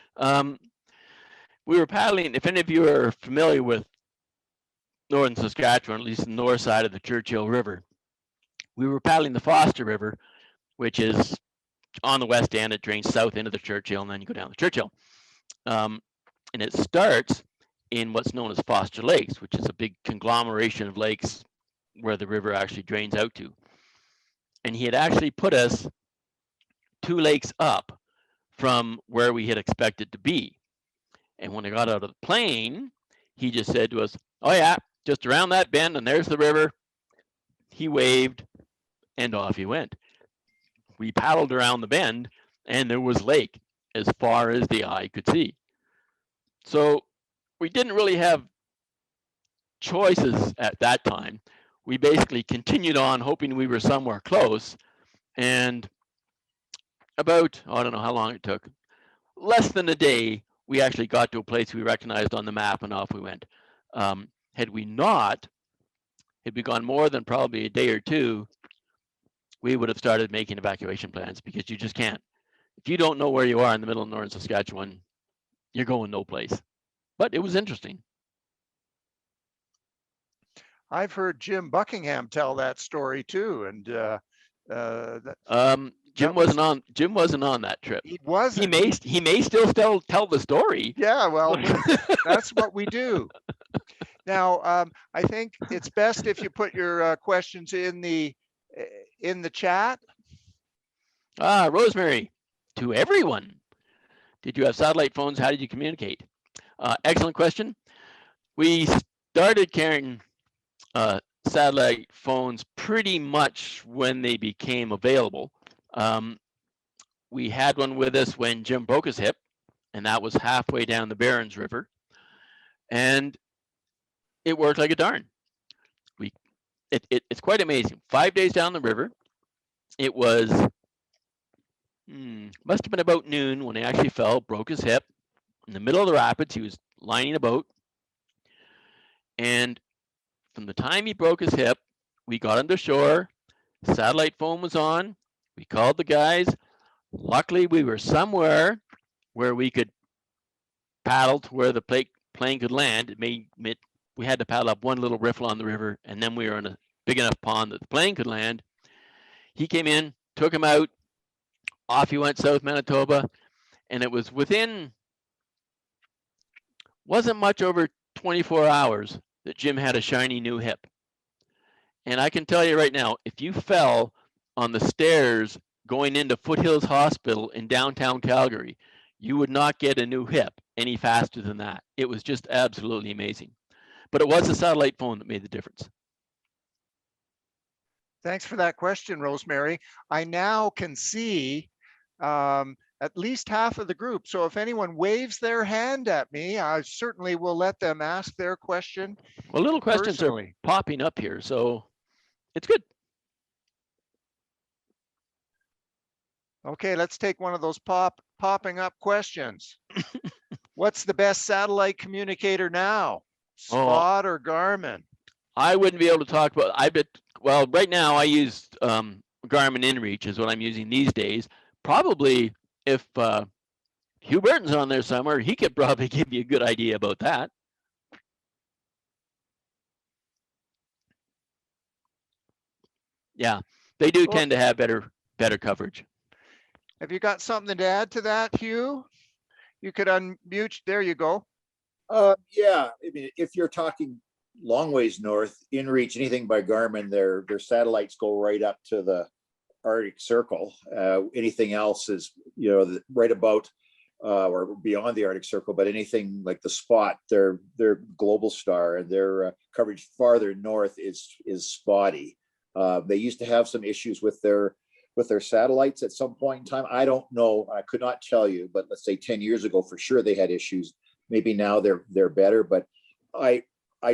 We were paddling, if any of you are familiar with northern Saskatchewan, at least the north side of the Churchill River, we were paddling the Foster River, which is on the west end. It drains south into the Churchill, and then you go down the Churchill. And it starts in what's known as Foster Lakes, which is a big conglomeration of lakes where the river actually drains out to. And he had actually put us 2 lakes up from where we had expected to be. And when I got out of the plane, he just said to us, "Oh yeah, just around that bend, and there's the river." He waved, and off he went. We paddled around the bend, and there was lake as far as the eye could see. So we didn't really have choices at that time. We basically continued on hoping we were somewhere close, and about, I don't know how long it took, less than a day, we actually got to a place we recognized on the map, and off we went. Had we gone more than probably a day or two, we would have started making evacuation plans, because you just can't. If you don't know where you are in the middle of northern Saskatchewan, you're going no place. But it was interesting. I've heard Jim Buckingham tell that story too, and Jim wasn't on that trip. he wasn't. He may still tell the story. Yeah, well, that's what we do. Now, I think it's best if you put your questions in the chat. Rosemary, to everyone, did you have satellite phones? How did you communicate? Excellent question. We started carrying satellite phones pretty much when they became available. We had one with us when Jim broke his hip, and that was halfway down the Barrens River, and it worked like a darn. It's quite amazing. 5 days down the river, it was must have been about noon when he actually fell, broke his hip in the middle of the rapids. He was lining a boat, and from the time he broke his hip, we got him to shore. Satellite phone was on. We called the guys. Luckily, we were somewhere where we could paddle to where the plane could land. We had to paddle up one little riffle on the river, and then we were in a big enough pond that the plane could land. He came in, took him out. Off he went South Manitoba, and it was wasn't much over 24 hours that Jim had a shiny new hip. And I can tell you right now, if you fell on the stairs going into Foothills Hospital in downtown Calgary, you would not get a new hip any faster than that. It was just absolutely amazing. But it was the satellite phone that made the difference. Thanks for that question, Rosemary. I now can see at least half of the group. So if anyone waves their hand at me, I certainly will let them ask their question. Well, little questions are popping up here, so it's good. Okay, let's take one of those popping up questions. What's the best satellite communicator now? Spot or Garmin? I wouldn't be able to talk about. Well, right now I use Garmin Inreach is what I'm using these days. Probably if Hugh Burton's on there somewhere, he could probably give you a good idea about that. Yeah, they do tend to have better coverage. Have you got something to add to that, Hugh? You could unmute. There you go. Yeah, I mean, if you're talking long ways north, Inreach, anything by Garmin, their satellites go right up to the Arctic Circle. Anything else is, right about or beyond the Arctic Circle, but anything like the Spot, their Global Star, and their coverage farther north is spotty. They used to have some issues with their satellites at some point in time. I don't know. I could not tell you, but let's say 10 years ago, for sure they had issues. Maybe now they're better, but I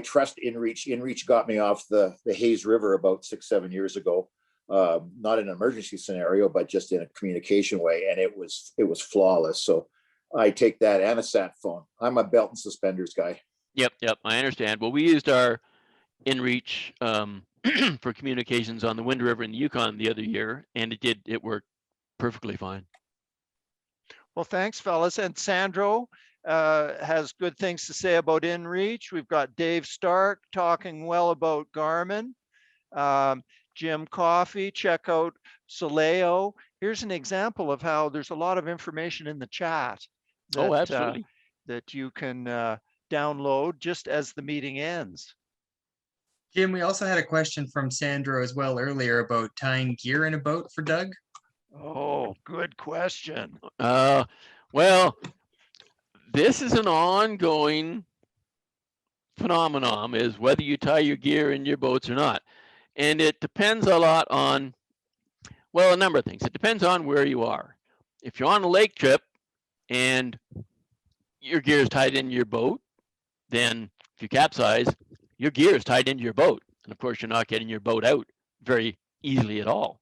trust Inreach. Inreach got me off the Hayes River about 6-7 years ago. Not in an emergency scenario, but just in a communication way, and it was flawless. So I take that and a sat phone. I'm a belt and suspenders guy. Yep, I understand. Well, we used our Inreach for communications on the Wind River in the Yukon the other year, and it worked perfectly fine. Well, thanks, fellas. And Sandro has good things to say about Inreach. We've got Dave Stark talking well about Garmin. Jim Coffey, check out Soleo. Here's an example of how there's a lot of information in the chat that, absolutely. That you can download just as the meeting ends. Jim, we also had a question from Sandro as well earlier about tying gear in a boat for Doug. Oh, good question. Well, this is an ongoing phenomenon, is whether you tie your gear in your boats or not. And it depends a lot on, well, a number of things. It depends on where you are. If you're on a lake trip and your gear is tied into your boat, then if you capsize, your gear is tied into your boat. And of course, you're not getting your boat out very easily at all.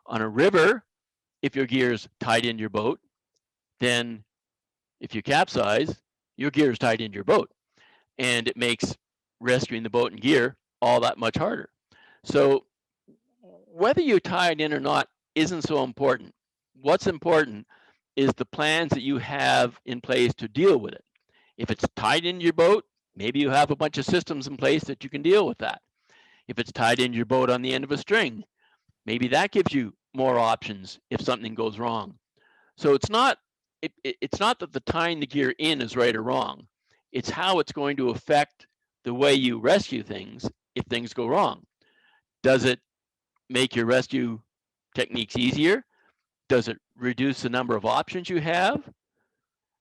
On a river, if your gear is tied into your boat, then if you capsize, your gear is tied into your boat. And it makes rescuing the boat and gear all that much harder. So whether you tie it in or not isn't so important. What's important is the plans that you have in place to deal with it. If it's tied into your boat, maybe you have a bunch of systems in place that you can deal with that. If it's tied into your boat on the end of a string, maybe that gives you more options if something goes wrong. So it's not that the tying the gear in is right or wrong. It's how it's going to affect the way you rescue things if things go wrong. Does it make your rescue techniques easier? Does it reduce the number of options you have?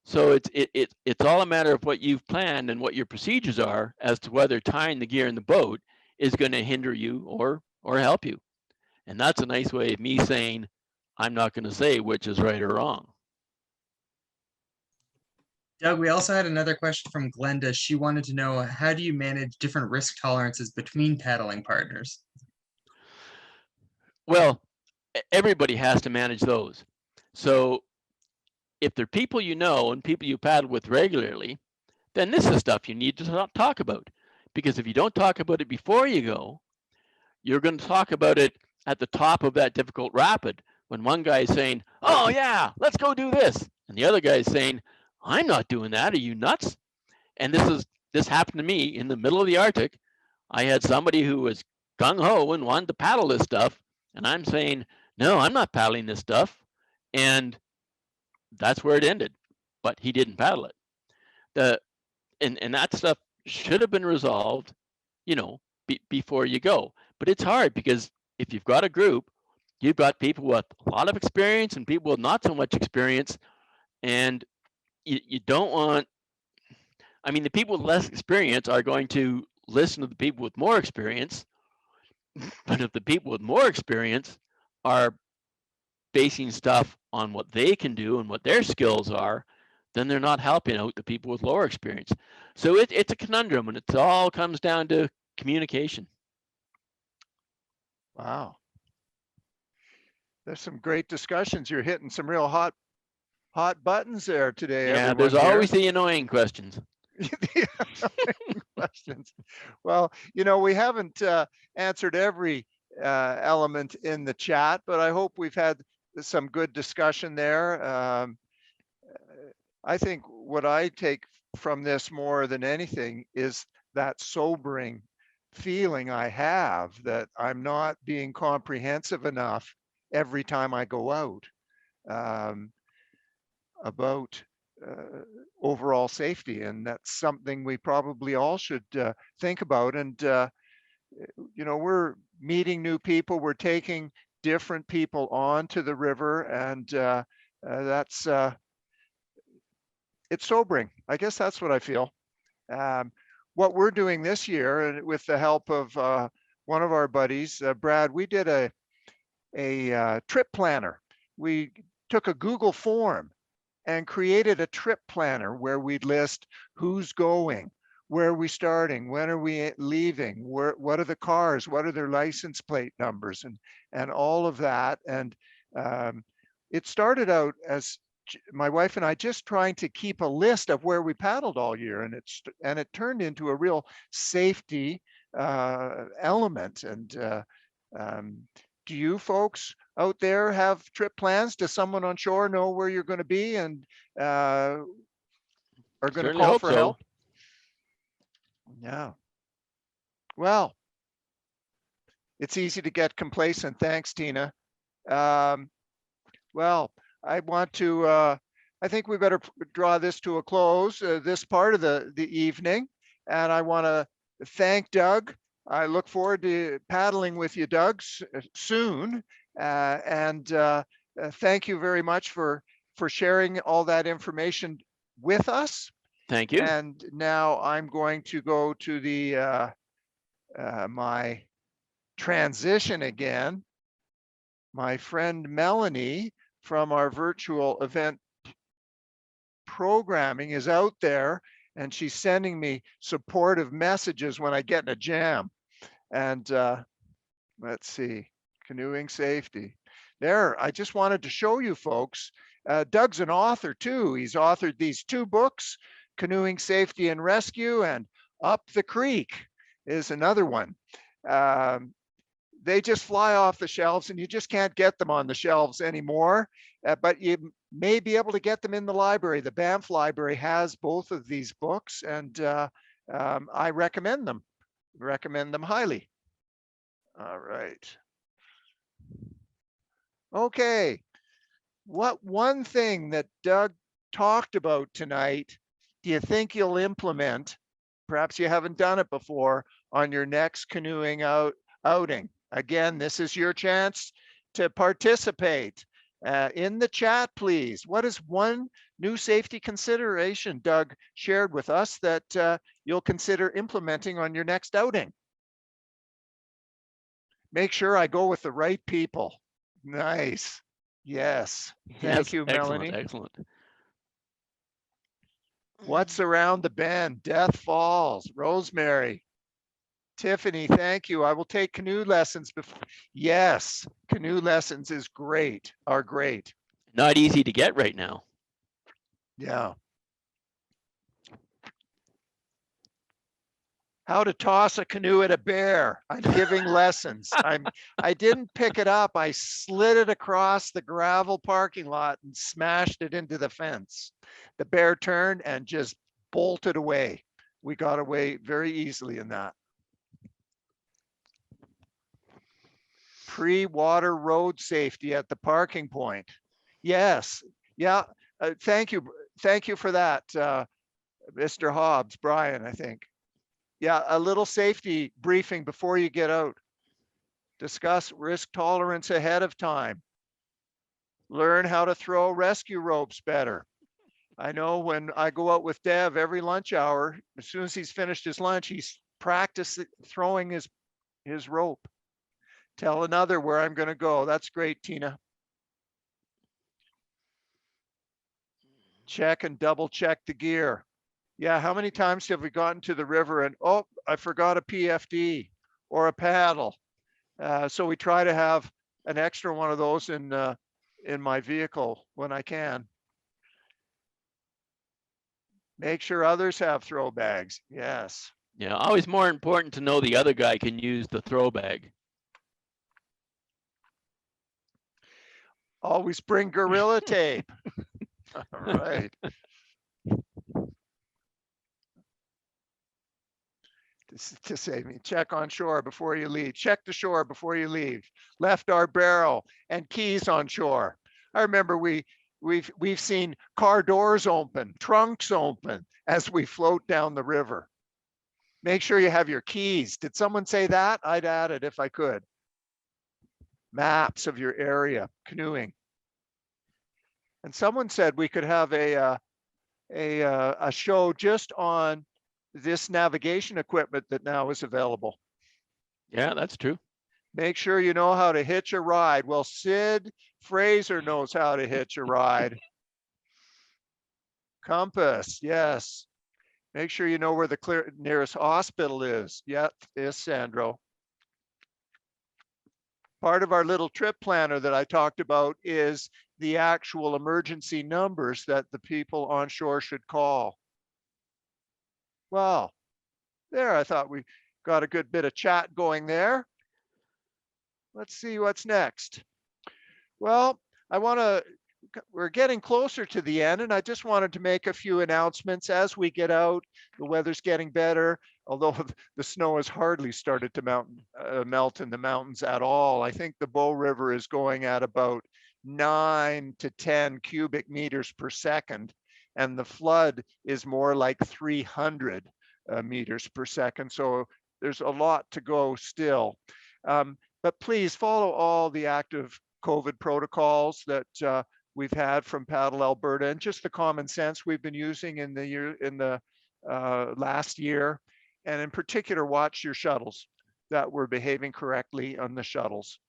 So it's all a matter of what you've planned and what your procedures are as to whether tying the gear in the boat is going to hinder you or help you. And that's a nice way of me saying, I'm not going to say which is right or wrong. Doug, we also had another question from Glenda. She wanted to know, how do you manage different risk tolerances between paddling partners? Well, everybody has to manage those. So if they're people you know and people you paddle with regularly, then this is stuff you need to talk about. Because if you don't talk about it before you go, you're going to talk about it at the top of that difficult rapid when one guy is saying, oh yeah, let's go do this. And the other guy is saying, I'm not doing that. Are you nuts? And this happened to me in the middle of the Arctic. I had somebody who was gung-ho and wanted to paddle this stuff. And I'm saying, no, I'm not paddling this stuff. And that's where it ended. But he didn't paddle it. And that stuff should have been resolved, you know, before you go. But it's hard because if you've got a group, you've got people with a lot of experience and people with not so much experience. And you don't want, I mean, the people with less experience are going to listen to the people with more experience. But if the people with more experience are basing stuff on what they can do and what their skills are, then they're not helping out the people with lower experience. So it's a conundrum, and it all comes down to communication. Wow. There's some great discussions. You're hitting some real hot buttons there today. Yeah, there's always the annoying questions. The annoying questions. Well, you know, we haven't answered every element in the chat, but I hope we've had some good discussion there. I think what I take from this more than anything is that sobering feeling I have that I'm not being comprehensive enough every time I go out about overall safety. And that's something we probably all should think about. And, you know, we're meeting new people, we're taking different people onto the river, and that's, it's sobering. I guess that's what I feel. What we're doing this year, and with the help of one of our buddies, Brad, we did a trip planner. We took a Google form and created a trip planner where we'd list who's going, where are we starting, when are we leaving, what are the cars, what are their license plate numbers, and all of that. And it started out as my wife and I just trying to keep a list of where we paddled all year, and it turned into a real safety element. And do you folks out there have trip plans? Does someone on shore know where you're going to be and are going to call for help? Yeah. Well, it's easy to get complacent. Thanks, Tina. Well, I want to, I think we better draw this to a close, this part of the evening. And I want to thank Doug. I look forward to paddling with you, Doug, soon. And thank you very much for sharing all that information with us. Thank you. And now I'm going to go to the my transition again. My friend Melanie from our virtual event programming is out there, and she's sending me supportive messages when I get in a jam. And let's see, canoeing safety. There, I just wanted to show you folks, Doug's an author too. He's authored these 2 books, Canoeing Safety and Rescue, and Up the Creek is another one. They just fly off the shelves, and you just can't get them on the shelves anymore, but you may be able to get them in the library. The Banff Library has both of these books, and I recommend them highly. All right. Okay. What one thing that Doug talked about tonight do you think you'll implement? Perhaps you haven't done it before on your next canoeing outing. Again, this is your chance to participate. In the chat, please. What is one new safety consideration Doug shared with us that you'll consider implementing on your next outing? Make sure I go with the right people. Nice. Yes. Thank Yes, you, excellent, Melanie. excellent. What's around the bend? Death Falls. Rosemary. Tiffany, thank you. I will take canoe lessons before. Yes, canoe lessons is great, are great. Not easy to get right now. Yeah. How to toss a canoe at a bear. I'm giving lessons. I didn't pick it up. I slid it across the gravel parking lot and smashed it into the fence. The bear turned and just bolted away. We got away very easily in that. Pre-water road safety at the parking point. Yes. Yeah. Thank you. Thank you for that, Mr. Hobbs, Brian, I think. Yeah, a little safety briefing before you get out. Discuss risk tolerance ahead of time. Learn how to throw rescue ropes better. I know when I go out with Dev every lunch hour, as soon as he's finished his lunch, he's practicing throwing his rope. Tell another where I'm going to go. That's great, Tina. Check and double check the gear. Yeah, how many times have we gotten to the river and, oh, I forgot a PFD or a paddle. So we try to have an extra one of those in my vehicle when I can. Make sure others have throw bags. Yes. Yeah, always more important to know the other guy can use the throw bag. Always bring Gorilla Tape. All right. To save me, check on shore before you leave. Check the shore before you leave. Left our barrel and keys on shore. I remember we've seen car doors open, trunks open as we float down the river. Make sure you have your keys. Did someone say that? I'd add it if I could. Maps of your area, canoeing. And someone said we could have a show just on this navigation equipment that now is available. Yeah, that's true. Make sure you know how to hitch a ride. Well, Sid Fraser knows how to hitch a ride. Compass, yes. Make sure you know where the nearest hospital is. Yep, is Sandro. Part of our little trip planner that I talked about is the actual emergency numbers that the people on shore should call. Well, there, I thought we got a good bit of chat going there. Let's see what's next. Well, we're getting closer to the end, and I just wanted to make a few announcements as we get out. The weather's getting better, although the snow has hardly started to melt in the mountains at all. I think the Bow River is going at about 9 to 10 cubic meters per second, and the flood is more like 300 meters per second. So there's a lot to go still. But please follow all the active COVID protocols that we've had from Paddle Alberta, and just the common sense we've been using in the last year. And in particular, watch your shuttles, that we're behaving correctly on the shuttles.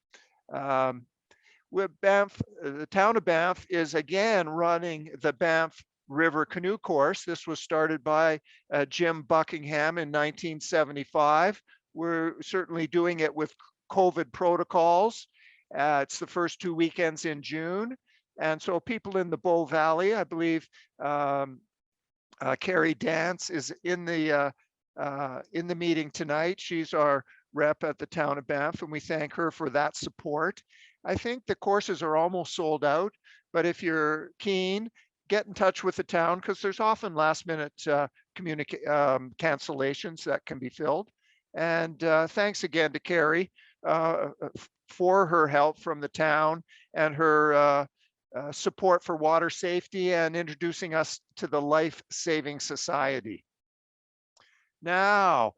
With Banff, the town of Banff is again running the Banff River Canoe Course. This was started by Jim Buckingham in 1975. We're certainly doing it with COVID protocols. It's the first 2 weekends in June. And so people in the Bow Valley, I believe Carrie Dance is in the meeting tonight. She's our rep at the town of Banff, and we thank her for that support. I think the courses are almost sold out, but if you're keen, get in touch with the town, because there's often last minute cancellations that can be filled. And thanks again to Carrie for her help from the town and her support for water safety and introducing us to the Life Saving Society. Now,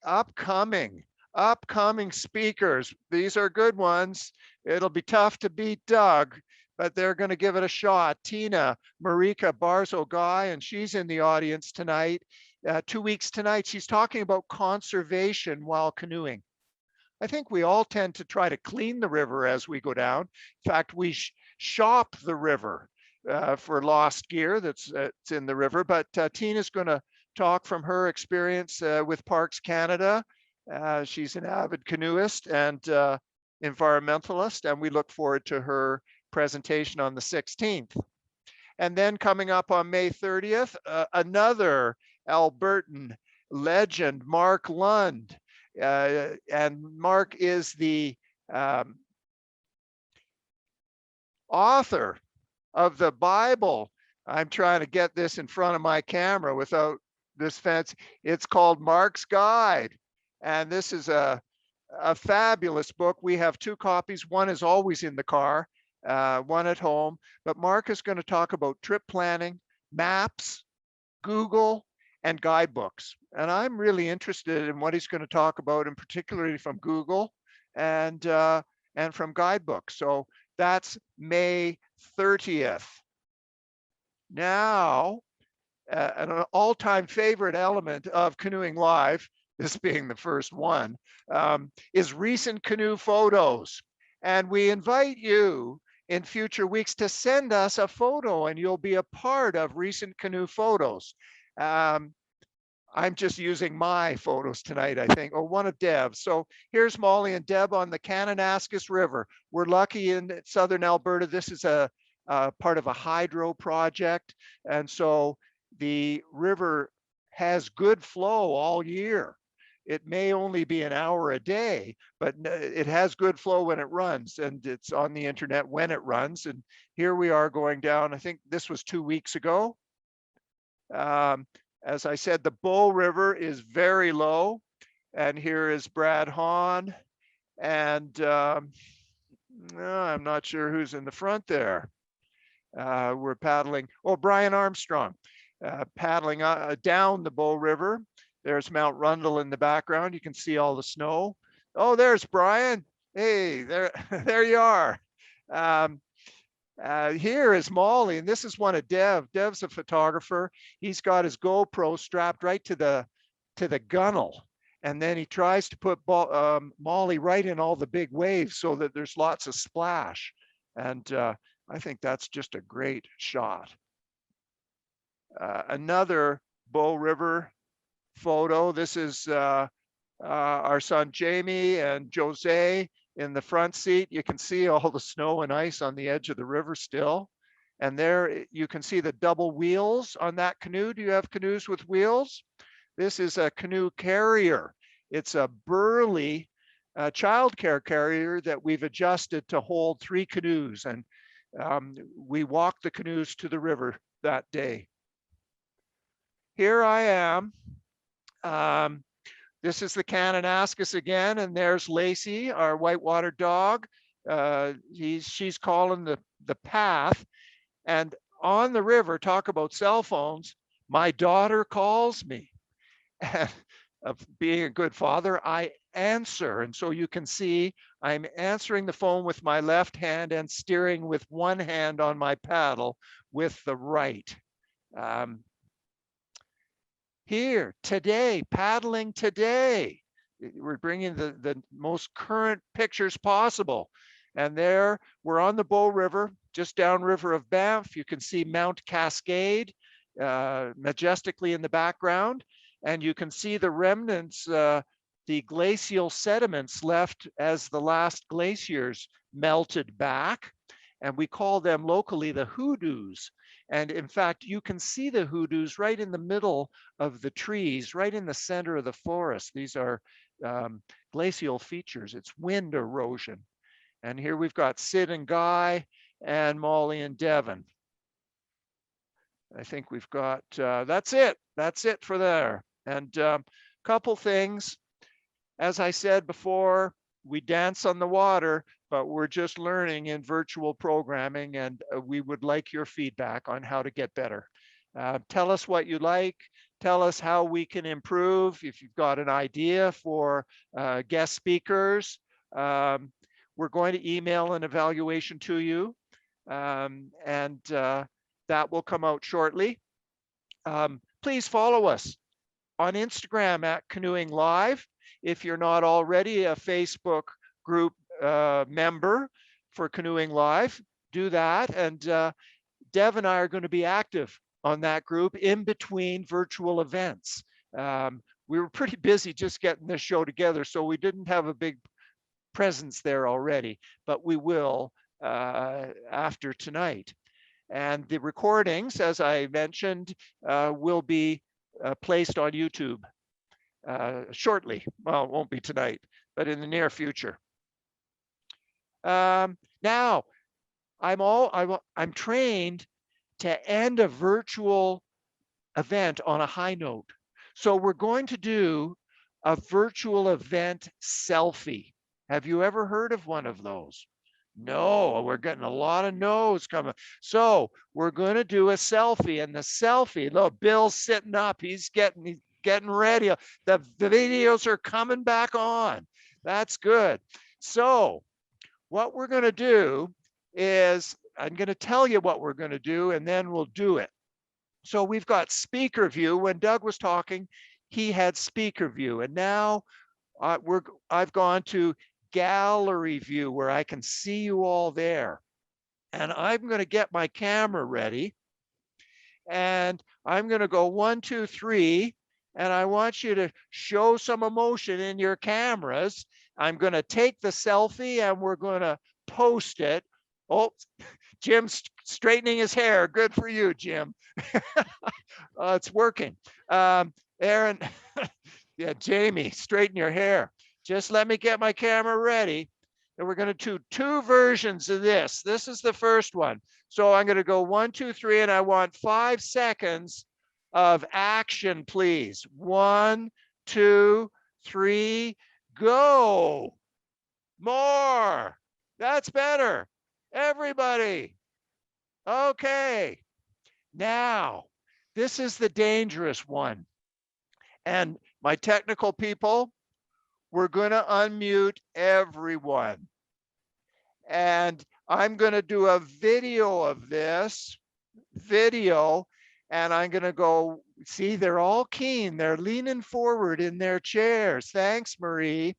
upcoming speakers. These are good ones. It'll be tough to beat Doug, but they're going to give it a shot. Tina Marika Barzo-Guy, and she's in the audience tonight. 2 weeks tonight, she's talking about conservation while canoeing. I think we all tend to try to clean the river as we go down. In fact, we shop the river for lost gear that's in the river, but Tina's going to talk from her experience with Parks Canada. She's an avid canoeist and environmentalist, and we look forward to her presentation on the 16th. And then coming up on May 30th, another Albertan legend, Mark Lund. And Mark is the author of the Bible. I'm trying to get this in front of my camera without this fancy. It's called Mark's Guide. And this is a fabulous book. We have 2 copies. One is always in the car, one at home. But Mark is going to talk about trip planning, maps, Google, and guidebooks. And I'm really interested in what he's going to talk about, and particularly from Google and from guidebooks. So that's May 30th. Now, an all-time favorite element of Canoeing Live, this being the first one, is recent canoe photos. And we invite you in future weeks to send us a photo, and you'll be a part of recent canoe photos. I'm just using my photos tonight, I think, or one of Deb's. So here's Molly and Deb on the Kananaskis River. We're lucky in southern Alberta. This is a part of a hydro project. And so the river has good flow all year. It may only be an hour a day, but it has good flow when it runs, and it's on the internet when it runs. And here we are going down, I think this was 2 weeks ago. As I said, the Bow River is very low. And here is Brad Hahn. And I'm not sure who's in the front there. We're paddling, oh, Brian Armstrong, paddling down the Bow River. There's Mount Rundle in the background. You can see all the snow. Oh, there's Brian. Hey, there you are. Here is Molly, and this is one of Dev. Dev's a photographer. He's got his GoPro strapped right to the gunnel, and then he tries to put Molly right in all the big waves so that there's lots of splash. And I think that's just a great shot. Another Bow River photo. This is our son Jamie and Jose in the front seat. You can see all the snow and ice on the edge of the river still. And there you can see the double wheels on that canoe. Do you have canoes with wheels? This is a canoe carrier. It's a burly childcare carrier that we've adjusted to hold 3 canoes. And we walked the canoes to the river that day. Here I am. This is the Kananaskis again, and there's Lacey, our whitewater dog. She's calling the path. And on the river, talk about cell phones, my daughter calls me. And of being a good father, I answer. And so you can see I'm answering the phone with my left hand and steering with one hand on my paddle with the right. Here, today, paddling today. We're bringing the most current pictures possible. And there, we're on the Bow River, just downriver of Banff. You can see Mount Cascade majestically in the background. And you can see the remnants, the glacial sediments left as the last glaciers melted back. And we call them locally the hoodoos. And in fact, you can see the hoodoos right in the middle of the trees, right in the center of the forest. These are glacial features. It's wind erosion. And here we've got Sid and Guy and Molly and Devon. I think we've got, that's it. That's it for there. And a couple things. As I said before, we dance on the water, but we're just learning in virtual programming, and we would like your feedback on how to get better. Tell us what you like. Tell us how we can improve. If you've got an idea for guest speakers, we're going to email an evaluation to you, and that will come out shortly. Please follow us on Instagram at CanoeingLive. If you're not already a Facebook group member for CanoeingLive, do that. And Dev and I are going to be active on that group in between virtual events. We were pretty busy just getting this show together, so we didn't have a big presence there already, but we will after tonight. And the recordings, as I mentioned, will be placed on YouTube shortly. Well, it won't be tonight, but in the near future. Now, I'm trained to end a virtual event on a high note. So we're going to do a virtual event selfie. Have you ever heard of one of those? No, we're getting a lot of no's coming. So we're going to do a selfie, and the selfie, look, Bill's sitting up. He's getting ready. The videos are coming back on. That's good. So what we're going to do is I'm going to tell you what we're going to do, and then we'll do it. So we've got speaker view. When Doug was talking, he had speaker view, and now I've gone to gallery view where I can see you all there. And I'm going to get my camera ready, and I'm going to go 1, 2, 3, and I want you to show some emotion in your cameras. I'm going to take the selfie and we're going to post it. Oh, Jim's straightening his hair. Good for you, Jim. It's working. Aaron, yeah, Jamie, straighten your hair. Just let me get my camera ready. And we're going to do 2 versions of this. This is the first one. So I'm going to go 1, 2, 3, and I want 5 seconds of action, please. 1, 2, 3, go. More. That's better. Everybody. Okay. Now, this is the dangerous one. And my technical people, we're going to unmute everyone. And I'm going to do a video of this video, and I'm going to go, see, they're all keen. They're leaning forward in their chairs. Thanks, Marie.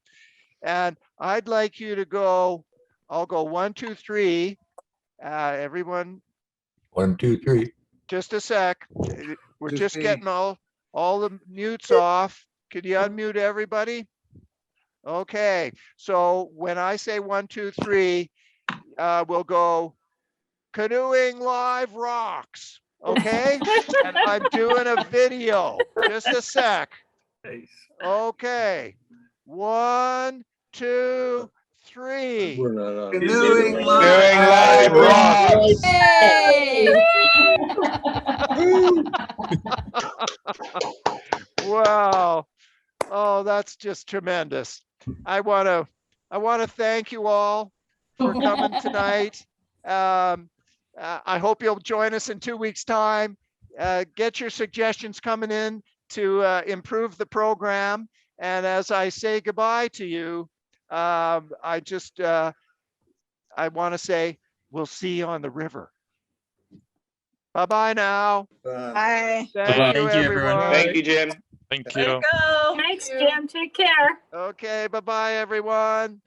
And I'd like you to go, I'll go 1, 2, 3. Everyone. 1, 2, 3. Just a sec. We're just getting all the mutes off. Could you unmute everybody? Okay, so when I say 1, 2, 3, we'll go Canoeing Live rocks. Okay, and I'm doing a video. Just a sec. Okay, 1, 2, 3. We're not on. Canoeing Live rocks. Wow. Oh, that's just tremendous. I want to thank you all for coming tonight. I hope you'll join us in 2 weeks' time. Get your suggestions coming in to improve the program. And as I say goodbye to you, I want to say we'll see you on the river. Bye-bye now. Bye. Thank you, Thank you, everyone. everyone. Thank you, Jim. Thank There you. you go. Thanks, Jim. Take care. Okay, bye-bye, everyone.